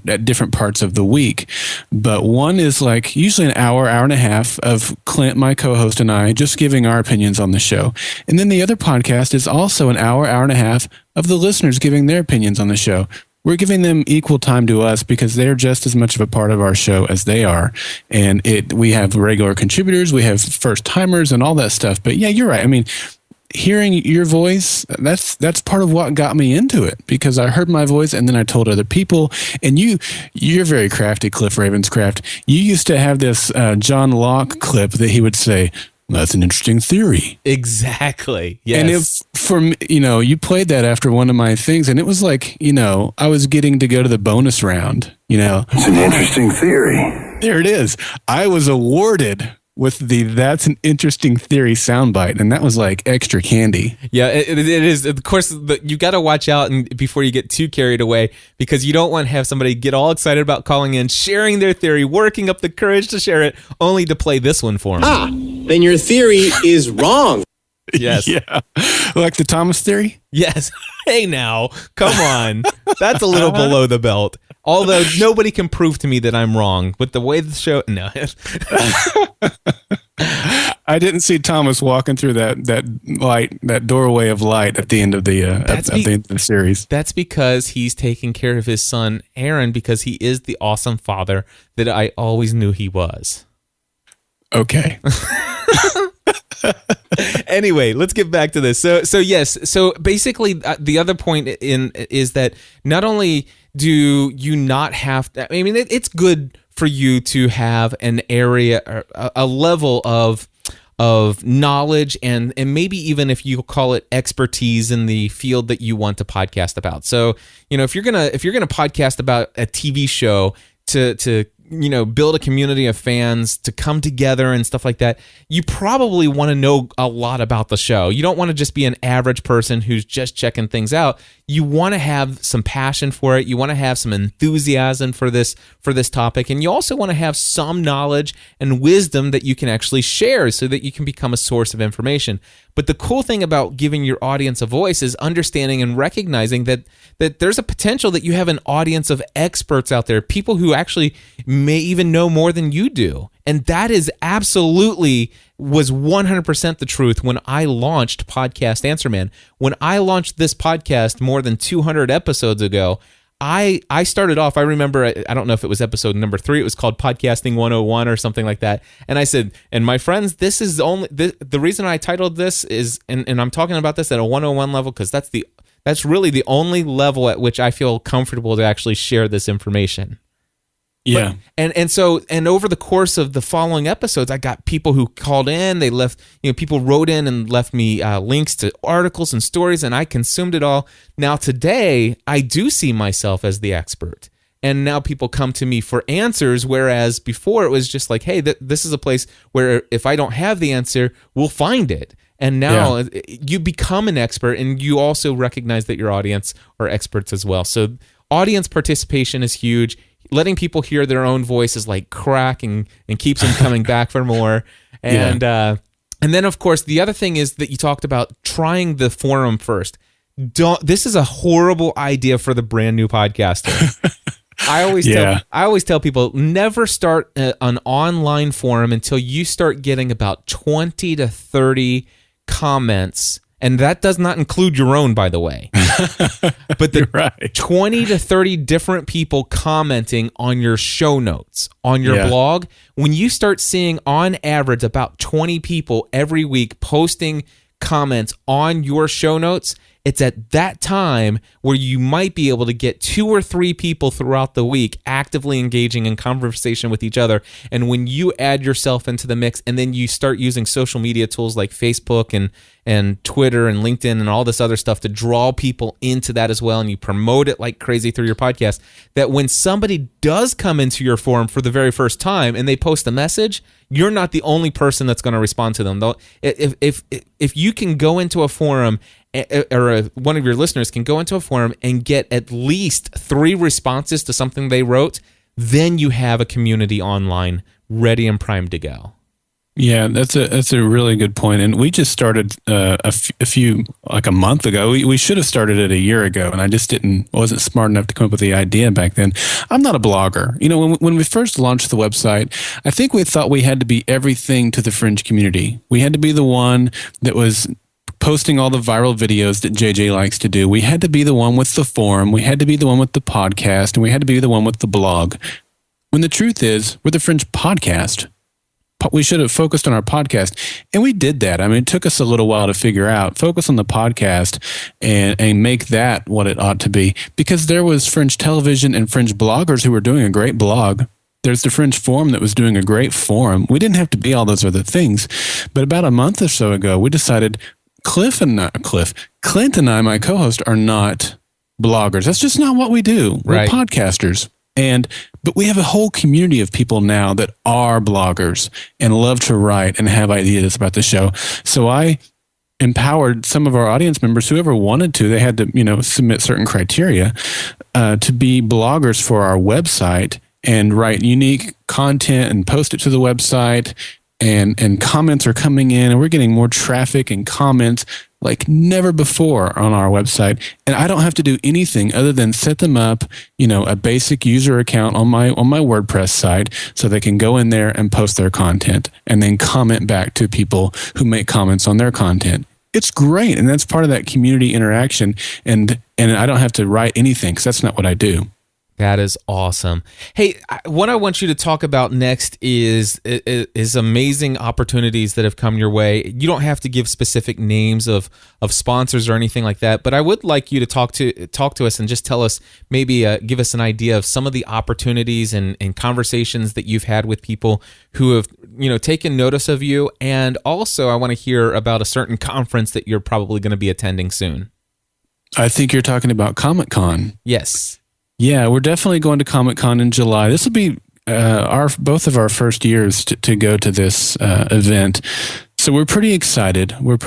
at different parts of the week. But one is like usually an hour and a half of Clint, my co-host, and I just giving our opinions on the show. And then the other podcast is also an hour and a half of the listeners giving their opinions on the show. We're giving them equal time to us because they're just as much of a part of our show as they are. And we have regular contributors, we have first timers and all that stuff. But yeah, you're right. I mean, hearing your voice, that's part of what got me into it, because I heard my voice and then I told other people. And you're very crafty, Cliff Ravenscraft. You used to have this John Locke clip that he would say, "That's an interesting theory." Exactly. Yes. And you played that after one of my things, and it was like, I was getting to go to the bonus round, It's an interesting theory. There it is. I was awarded with the "That's an interesting theory" soundbite, and that was like extra candy. Yeah, it is. Of course, you got to watch out before you get too carried away, because you don't want to have somebody get all excited about calling in, sharing their theory, working up the courage to share it, only to play this one for them. Then your theory is wrong. Yes. Yeah. Like the Thomas theory? Yes. Hey, now, come on. That's a little below the belt. Although nobody can prove to me that I'm wrong with the way the show. No. I didn't see Thomas walking through that doorway of light at the end of the at the end of the series. That's because he's taking care of his son Aaron, because he is the awesome father that I always knew he was. Okay. Anyway, let's get back to this. So yes. So basically, the other point is that not only do you not have to, I mean, it's good for you to have an area, a level of knowledge, and maybe even if you call it expertise in the field that you want to podcast about. So, if you're gonna podcast about a TV show to build a community of fans to come together and stuff like that, you probably want to know a lot about the show. You don't want to just be an average person who's just checking things out. You want to have some passion for it. You want to have some enthusiasm for this topic, and you also want to have some knowledge and wisdom that you can actually share so that you can become a source of information. But the cool thing about giving your audience a voice is understanding and recognizing that there's a potential that you have an audience of experts out there, people who actually may even know more than you do. And that is absolutely was 100% the truth when I launched Podcast Answer Man. When I launched this podcast more than 200 episodes ago, I started off, I remember, I don't know if it was episode number 3, it was called Podcasting 101 or something like that. And I said, and my friends, this is only, the reason I titled this is, and I'm talking about this at a 101 level because that's really the only level at which I feel comfortable to actually share this information. Yeah. But, so over the course of the following episodes, I got people who called in, they left, people wrote in and left me links to articles and stories, and I consumed it all. Now today, I do see myself as the expert. And now people come to me for answers, whereas before it was just like, hey, this is a place where if I don't have the answer, we'll find it. And now you become an expert, and you also recognize that your audience are experts as well. So audience participation is huge. Letting people hear their own voice is like crack and keeps them coming back for more. And then, of course, the other thing is that you talked about trying the forum first. This is a horrible idea for the brand new podcaster. I always tell people, never start an online forum until you start getting about 20 to 30 comments. And that does not include your own, by the way. But the 20 to 30 different people commenting on your show notes, on your blog, when you start seeing on average about 20 people every week posting comments on your show notes, it's at that time where you might be able to get 2 or 3 people throughout the week actively engaging in conversation with each other. And when you add yourself into the mix, and then you start using social media tools like Facebook and Twitter and LinkedIn and all this other stuff to draw people into that as well, and you promote it like crazy through your podcast, that when somebody does come into your forum for the very first time and they post a message, you're not the only person that's going to respond to them. Though, if you can go into a forum, or one of your listeners can go into a forum and get at least 3 responses to something they wrote, then you have a community online ready and primed to go. Yeah, that's a really good point. And we just started a few like a month ago. We should have started it a year ago, and I just wasn't smart enough to come up with the idea back then. I'm not a blogger. When we first launched the website, I think we thought we had to be everything to the Fringe community. We had to be the one that was posting all the viral videos that JJ likes to do. We had to be the one with the forum. We had to be the one with the podcast, and we had to be the one with the blog. When the truth is, we're the Fringe podcast. We should have focused on our podcast, and we did that. I mean, it took us a little while to figure out, focus on the podcast and make that what it ought to be, because there was Fringe television and Fringe bloggers who were doing a great blog. There's the Fringe forum that was doing a great forum. We didn't have to be all those other things. But about a month or so ago, we decided Clint and I, my co-host, are not bloggers. That's just not what we do. We're podcasters. But we have a whole community of people now that are bloggers and love to write and have ideas about the show. So I empowered some of our audience members, whoever wanted to, they had to, submit certain criteria to be bloggers for our website and write unique content and post it to the website. and comments are coming in, and we're getting more traffic and comments like never before on our website. And I don't have to do anything other than set them up, a basic user account on my WordPress site so they can go in there and post their content and then comment back to people who make comments on their content. It's great. And that's part of that community interaction. And I don't have to write anything because that's not what I do. That is awesome. Hey, what I want you to talk about next is amazing opportunities that have come your way. You don't have to give specific names of sponsors or anything like that, but I would like you to talk to us and just tell us, maybe give us an idea of some of the opportunities and conversations that you've had with people who have taken notice of you. And also, I want to hear about a certain conference that you're probably going to be attending soon. I think you're talking about Comic-Con. Yes. Yeah, we're definitely going to Comic-Con in July. This will be both of our first years to go to this event. So we're pretty excited. We're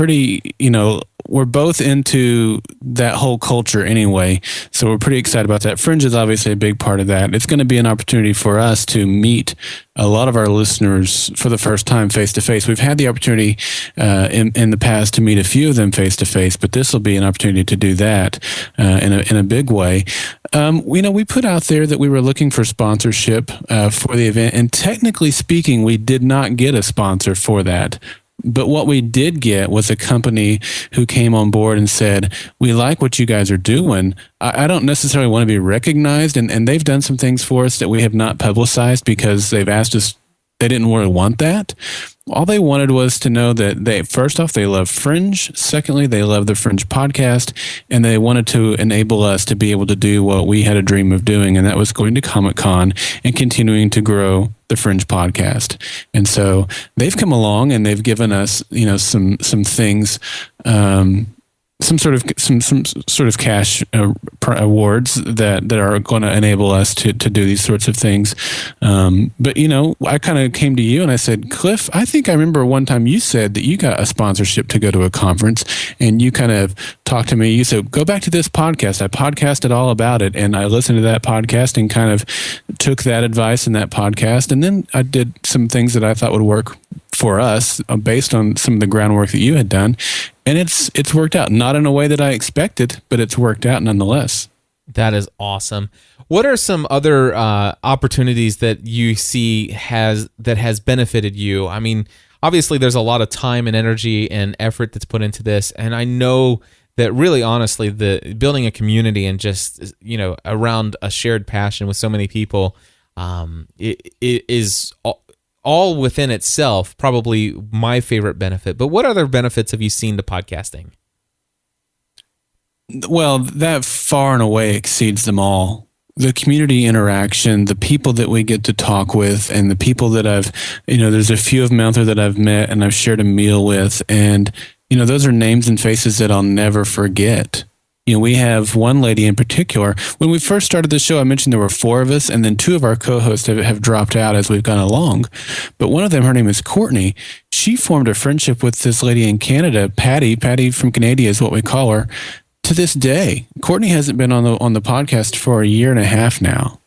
we're both into that whole culture anyway. So we're pretty excited about that. Fringe is obviously a big part of that. It's going to be an opportunity for us to meet a lot of our listeners for the first time face to face. We've had the opportunity in the past to meet a few of them face to face, but this will be an opportunity to do that in a big way. We put out there that we were looking for sponsorship for the event, and technically speaking, we did not get a sponsor for that. But what we did get was a company who came on board and said, we like what you guys are doing. I don't necessarily want to be recognized. And they've done some things for us that we have not publicized because they've asked us, they didn't really want that. All they wanted was to know that first off, they love Fringe. Secondly, they love the Fringe podcast. And they wanted to enable us to be able to do what we had a dream of doing. And that was going to Comic-Con and continuing to grow the Fringe podcast. And so they've come along and they've given us, some things, some sort of cash awards that are going to enable us to do these sorts of things. But I kind of came to you and I said, Cliff, I think I remember one time you said that you got a sponsorship to go to a conference, and you kind of talked to me. You said, go back to this podcast. I podcasted all about it, and I listened to that podcast and kind of took that advice in that podcast. And then I did some things that I thought would work for us based on some of the groundwork that you had done. And it's worked out, not in a way that I expected, but it's worked out nonetheless. That is awesome. What are some other opportunities that you see has benefited you? I mean, obviously there's a lot of time and energy and effort that's put into this. And I know that really, honestly, the building a community and just, around a shared passion with so many people, it is all within itself probably my favorite benefit. But what other benefits have you seen to podcasting? Well, that far and away exceeds them all. The community interaction, the people that we get to talk with, and the people that I've, there's a few of them out there that I've met and I've shared a meal with. And, those are names and faces that I'll never forget. We have one lady in particular. When we first started the show, I mentioned there were 4 of us, and then 2 of our co-hosts have dropped out as we've gone along. But one of them, her name is Courtney. She formed a friendship with this lady in Canada, Patty. Patty from Canada is what we call her. To this day, Courtney hasn't been on the podcast for a year and a half now.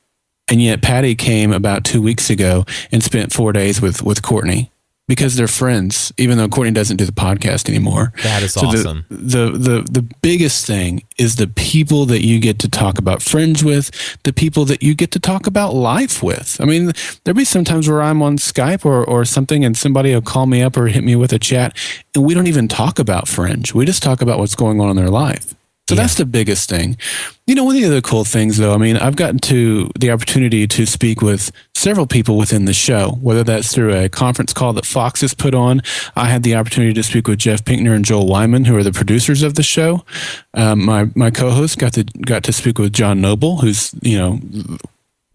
And yet Patty came about 2 weeks ago and spent 4 days with Courtney. Because they're friends, even though Courtney doesn't do the podcast anymore. That is awesome. The biggest thing is the people that you get to talk about Fringe with, the people that you get to talk about life with. I mean, there'll be some times where I'm on Skype or something and somebody will call me up or hit me with a chat, and we don't even talk about Fringe. We just talk about what's going on in their life. So that's the biggest thing. One of the other cool things, though, I mean, I've gotten to the opportunity to speak with several people within the show, whether that's through a conference call that Fox has put on. I had the opportunity to speak with Jeff Pinkner and Joel Wyman, who are the producers of the show. My co-host got to speak with John Noble, who's,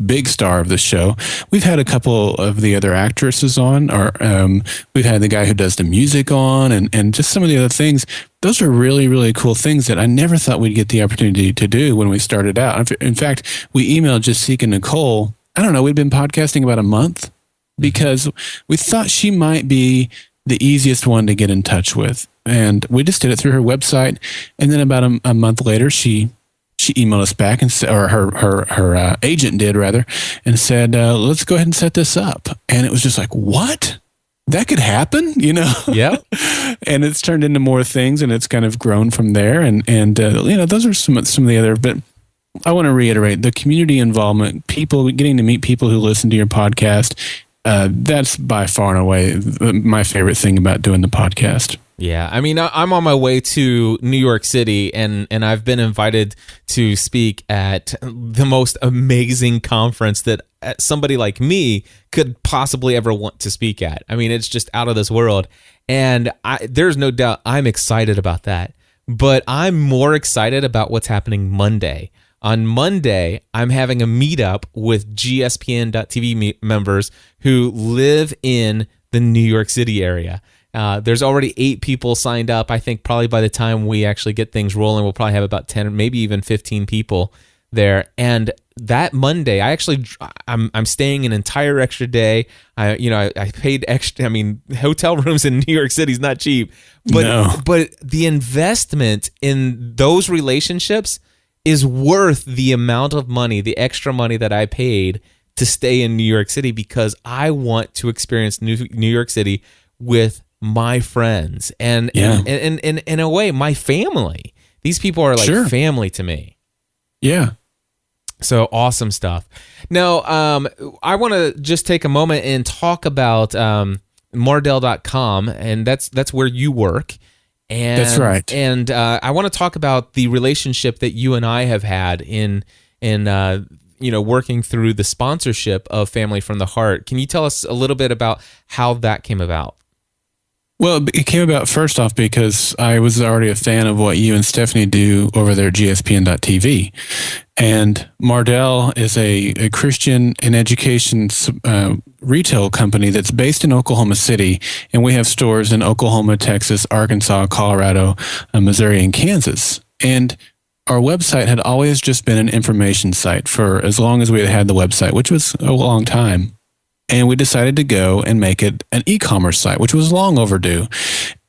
big star of the show. We've had a couple of the other actresses on, or we've had the guy who does the music on, and just some of the other things. Those are really, really cool things that I never thought we'd get the opportunity to do when we started out. In fact, we emailed Jessica Nicole. I don't know, we'd been podcasting about a month because we thought she might be the easiest one to get in touch with. And we just did it through her website. And then about a month later, she emailed us back and said, or her agent did rather, and said, let's go ahead and set this up. And it was just like, what? that could happen, Yeah. And it's turned into more things, and it's kind of grown from there. And those are some of the other, but I want to reiterate the community involvement, people getting to meet people who listen to your podcast. That's by far and away my favorite thing about doing the podcast. Yeah, I mean, I'm on my way to New York City, and I've been invited to speak at the most amazing conference that somebody like me could possibly ever want to speak at. I mean, it's just out of this world, and there's no doubt I'm excited about that. But I'm more excited about what's happening Monday. On Monday, I'm having a meetup with GSPN.TV members who live in the New York City area. There's already 8 people signed up. I think probably by the time we actually get things rolling, we'll probably have about 10, maybe even 15 people there. And that Monday, I'm staying an entire extra day. I paid extra. I mean, hotel rooms in New York City is not cheap, but the investment in those relationships is worth the amount of money, the extra money that I paid to stay in New York City, because I want to experience New York City with my friends and in a way, my family. These people are like family to me. Yeah. So awesome stuff. Now, I want to just take a moment and talk about Mardell.com, and that's where you work. And, that's right. And I want to talk about the relationship that you and I have had in working through the sponsorship of Family from the Heart. Can you tell us a little bit about how that came about? Well, it came about first off because I was already a fan of what you and Stephanie do over there at GSPN.TV. And Mardell is a Christian and education retail company that's based in Oklahoma City. And we have stores in Oklahoma, Texas, Arkansas, Colorado, Missouri, and Kansas. And our website had always just been an information site for as long as we had had the website, which was a long time. And we decided to go and make it an e-commerce site, which was long overdue.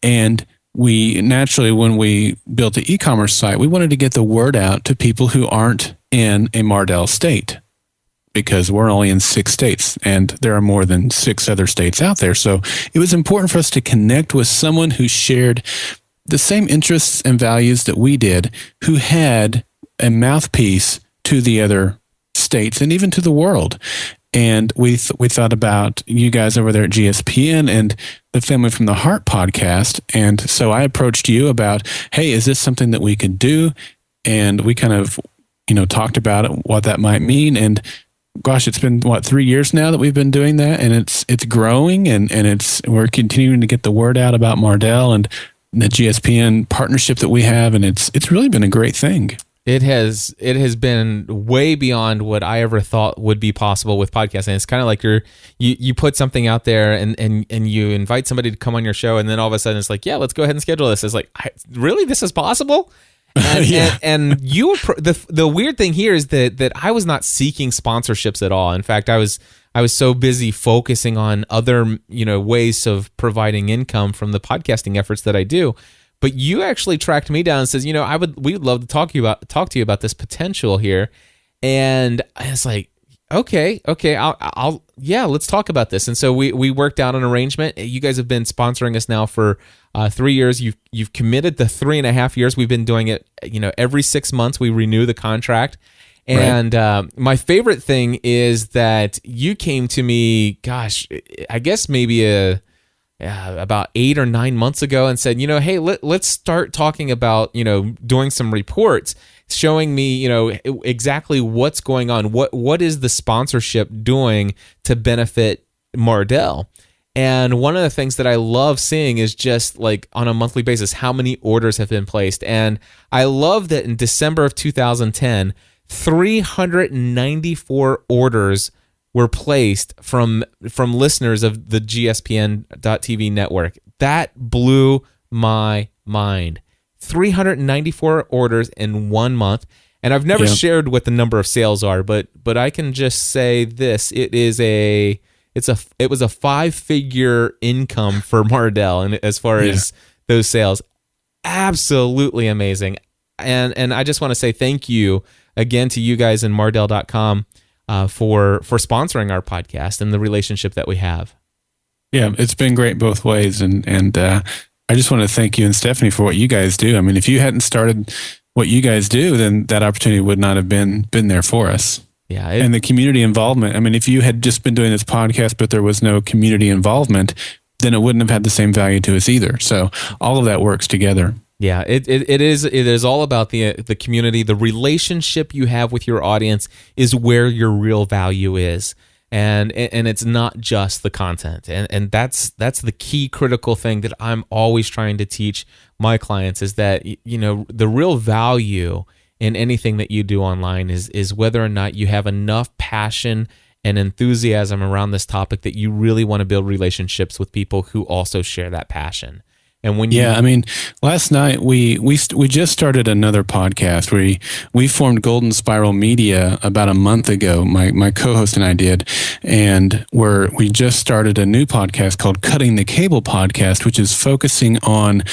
And we naturally, when we built the e-commerce site, we wanted to get the word out to people who aren't in a Mardell state, because we're only in 6 states and there are more than 6 other states out there. So it was important for us to connect with someone who shared the same interests and values that we did, who had a mouthpiece to the other states and even to the world. And we thought about you guys over there at GSPN and the Family from the Heart podcast. And so I approached you about, hey, is this something that we could do? And we kind of, talked about it, what that might mean. And gosh, it's been 3 years now that we've been doing that, and it's growing, and we're continuing to get the word out about Mardell and the GSPN partnership that we have, and it's really been a great thing. It has been way beyond what I ever thought would be possible with podcasting. It's kind of like you put something out there and you invite somebody to come on your show, and then all of a sudden it's like, yeah, let's go ahead and schedule this. It's like, really, this is possible? And, yeah. and you, the weird thing here is that I was not seeking sponsorships at all. In fact, I was so busy focusing on other ways of providing income from the podcasting efforts that I do. But you actually tracked me down and says, we would love to talk to you about this potential here. And I was like, okay, I'll let's talk about this. And so we worked out an arrangement. You guys have been sponsoring us now for 3 years. You've committed the 3.5 years. We've been doing it, every 6 months we renew the contract. And my favorite thing is that you came to me, gosh, I guess maybe about 8 or 9 months ago and said, hey, let's start talking about, doing some reports showing me, exactly what's going on. What is the sponsorship doing to benefit Mardell? And one of the things that I love seeing is just like on a monthly basis, how many orders have been placed. And I love that in December of 2010, 394 orders were placed from listeners of the GSPN.TV network. That blew my mind. 394 orders in 1 month. And I've never shared what the number of sales are, but I can just say this. It was a 5-figure income for Mardell, and as far as those sales, absolutely amazing. And I just want to say thank you again to you guys in Mardell.com for sponsoring our podcast and the relationship that we have. Yeah, it's been great both ways. And I just want to thank you and Stephanie for what you guys do. I mean, if you hadn't started what you guys do, then that opportunity would not have been there for us. Yeah. And the community involvement. I mean, if you had just been doing this podcast, but there was no community involvement, then it wouldn't have had the same value to us either. So all of that works together. Yeah, it is all about the community. The relationship you have with your audience is where your real value is. And it's not just the content. And that's the key critical thing that I'm always trying to teach my clients, is that, you know, the real value in anything that you do online is whether or not you have enough passion and enthusiasm around this topic that you really want to build relationships with people who also share that passion. And when I mean, last night we just started another podcast. We formed Golden Spiral Media about a month ago. My co-host and I did, and we just started a new podcast called Cutting the Cable Podcast, which is focusing on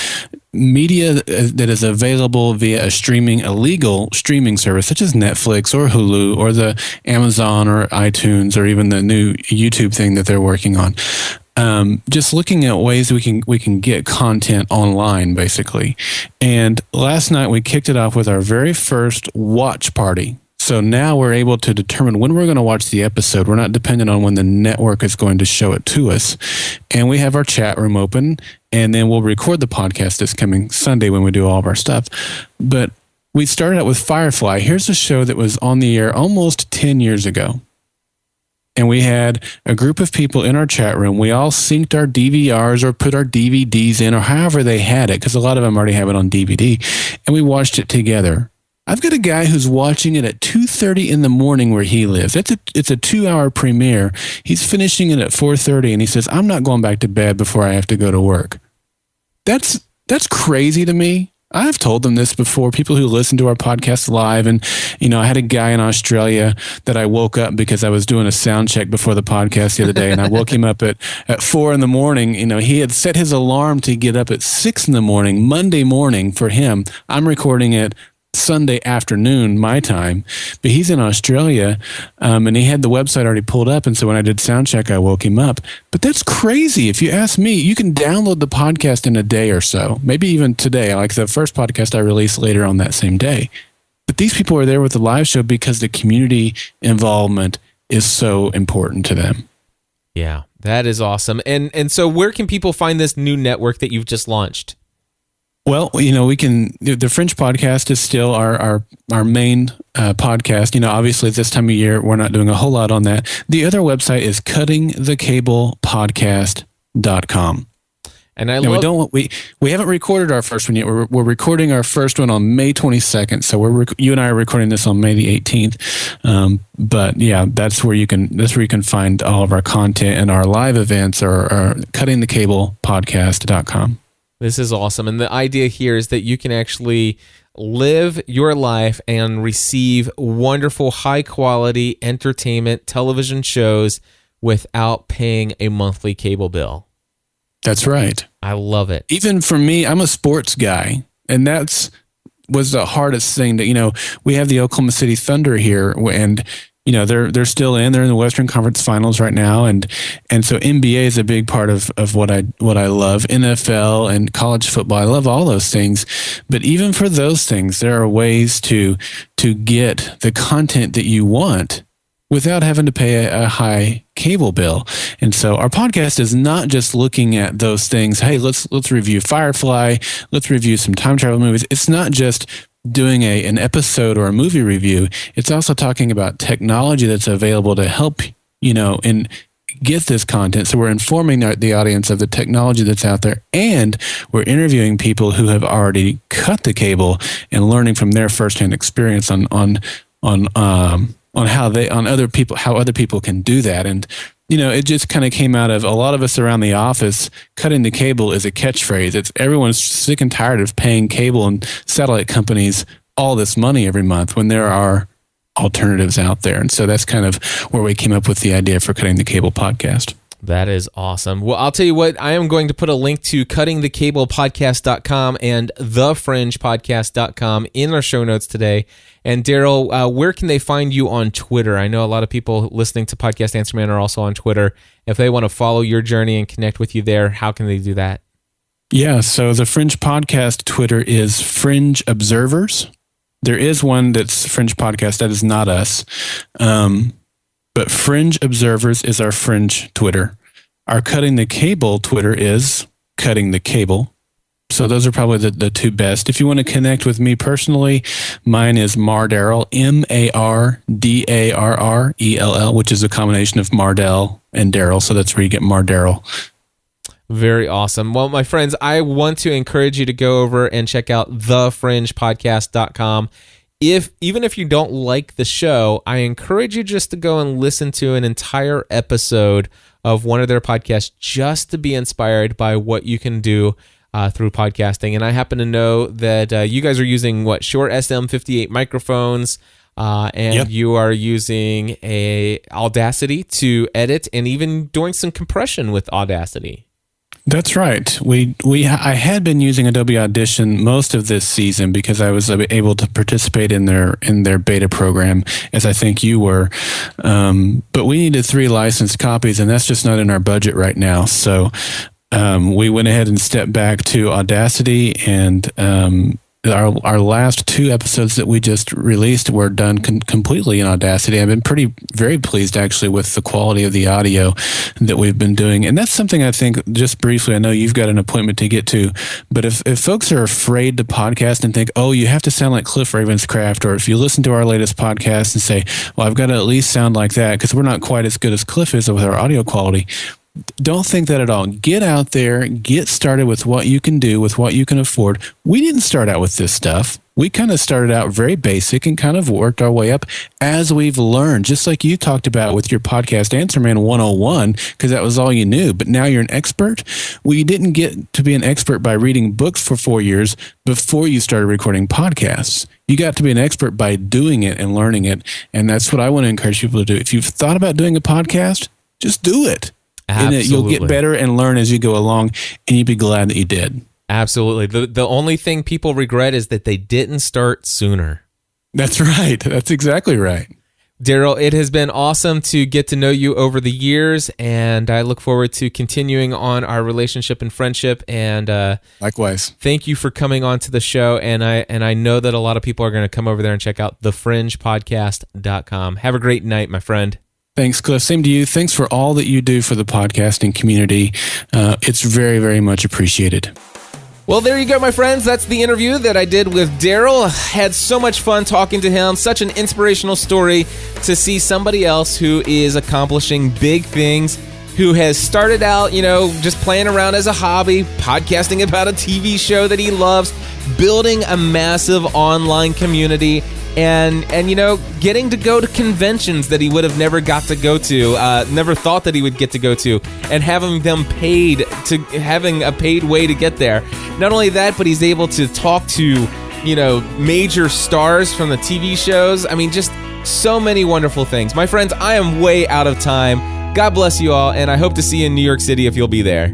media that is available via a legal streaming service such as Netflix or Hulu or the Amazon or iTunes or even the new YouTube thing that they're working on. Just looking at ways we can get content online, basically. And last night we kicked it off with our very first watch party. So now we're able to determine when we're going to watch the episode. We're not dependent on when the network is going to show it to us. And we have our chat room open, and then we'll record the podcast this coming Sunday when we do all of our stuff. But we started out with Firefly. Here's a show that was on the air almost 10 years ago. And we had a group of people in our chat room. We all synced our DVRs or put our DVDs in, or however they had it, because a lot of them already have it on DVD. And we watched it together. I've got a guy who's watching it at 2:30 in the morning where he lives. It's a 2-hour premiere. He's finishing it at 4:30, and he says, "I'm not going back to bed before I have to go to work." That's crazy to me. I've told them this before, people who listen to our podcast live. And, you know, I had a guy in Australia that I woke up because I was doing a sound check before the podcast the other day. And I woke him up at 4 in the morning. You know, he had set his alarm to get up at 6 in the morning, Monday morning for him. I'm recording it Sunday afternoon, my time, but he's in Australia, and he had the website already pulled up. And so when I did sound check, I woke him up. But that's crazy. If you ask me, you can download the podcast in a day or so, maybe even today. Like the first podcast I released later on that same day. But these people are there with the live show because the community involvement is so important to them. Yeah, that is awesome. And so where can people find this new network that you've just launched? Well, you know, the French podcast is still our main podcast. You know, obviously at this time of year, we're not doing a whole lot on that. The other website is cuttingthecablepodcast.com. And we haven't recorded our first one yet. We're recording our first one on May 22nd. So you and I are recording this on May the 18th. But yeah, that's where you can find all of our content, and our live events are cuttingthecablepodcast.com. This is awesome. And the idea here is that you can actually live your life and receive wonderful, high-quality entertainment television shows without paying a monthly cable bill. That's right. I love it. Even for me, I'm a sports guy, and was the hardest thing that, you know, we have the Oklahoma City Thunder here, and you know, they're still they're in the Western Conference Finals right now, and so NBA is a big part of what I love. NFL and college football, I love all those things. But even for those things, there are ways to get the content that you want without having to pay a high cable bill. And so our podcast is not just looking at those things. Hey, let's review Firefly. Let's review some time travel movies. It's not just doing an episode or a movie review. It's also talking about technology that's available to help, you know, and get this content. So we're informing the audience of the technology that's out there, and we're interviewing people who have already cut the cable and learning from their firsthand experience on how other people can do that. And you know, it just kind of came out of a lot of us around the office. Cutting the cable is a catchphrase. Everyone's sick and tired of paying cable and satellite companies all this money every month when there are alternatives out there. And so that's kind of where we came up with the idea for Cutting the Cable podcast. That is awesome. Well, I'll tell you what, I am going to put a link to cuttingthecablepodcast.com and thefringepodcast.com in our show notes today. And Darrell, where can they find you on Twitter? I know a lot of people listening to Podcast Answer Man are also on Twitter. If they want to follow your journey and connect with you there, how can they do that? Yeah, so the Fringe Podcast Twitter is Fringe Observers. There is one that's Fringe Podcast. That is not us. But Fringe Observers is our Fringe Twitter. Our Cutting the Cable Twitter is Cutting the Cable. So those are probably the two best. If you want to connect with me personally, mine is Darrell, Mardarrell, which is a combination of Mardell and Darrell. So that's where you get Darrell. Very awesome. Well, my friends, I want to encourage you to go over and check out thefringepodcast.com. Even if you don't like the show, I encourage you just to go and listen to an entire episode of one of their podcasts just to be inspired by what you can do through podcasting. And I happen to know that you guys are using Shure SM58 microphones, and Yep. you are using a Audacity to edit, and even doing some compression with Audacity. That's right. I had been using Adobe Audition most of this season because I was able to participate in their beta program, as I think you were. But we needed 3 licensed copies, and that's just not in our budget right now. So we went ahead and stepped back to Audacity, and our last 2 episodes that we just released were done completely in Audacity. I've been very pleased actually with the quality of the audio that we've been doing. And that's something I think, just briefly, I know you've got an appointment to get to, but if folks are afraid to podcast and think, oh, you have to sound like Cliff Ravenscraft, or if you listen to our latest podcast and say, well, I've got to at least sound like that because we're not quite as good as Cliff is with our audio quality. Don't think that at all. Get out there, get started with what you can do, with what you can afford. We didn't start out with this stuff. We kind of started out very basic and kind of worked our way up as we've learned, just like you talked about with your podcast Answer Man 101, because that was all you knew. But now you're an expert. Well, you didn't get to be an expert by reading books for 4 years before you started recording podcasts. You got to be an expert by doing it and learning it. And that's what I want to encourage people to do. If you've thought about doing a podcast, just do it. Absolutely. And you'll get better and learn as you go along, and you'll be glad that you did. Absolutely. The only thing people regret is that they didn't start sooner. That's right. That's exactly right. Darrell, it has been awesome to get to know you over the years, and I look forward to continuing on our relationship and friendship. And Likewise. Thank you for coming on to the show, and I know that a lot of people are going to come over there and check out thefringepodcast.com. Have a great night, my friend. Thanks, Cliff. Same to you. Thanks for all that you do for the podcasting community. It's very, very much appreciated. Well, there you go, my friends. That's the interview that I did with Darrell. Had so much fun talking to him. Such an inspirational story to see somebody else who is accomplishing big things, who has started out, just playing around as a hobby, podcasting about a TV show that he loves, building a massive online community, and getting to go to conventions that he would have never got to go to, never thought that he would get to go to, and having a paid way to get there. Not only that, but he's able to talk to, major stars from the TV shows. I mean, just so many wonderful things. My friends, I am way out of time. God bless you all, and I hope to see you in New York City if you'll be there.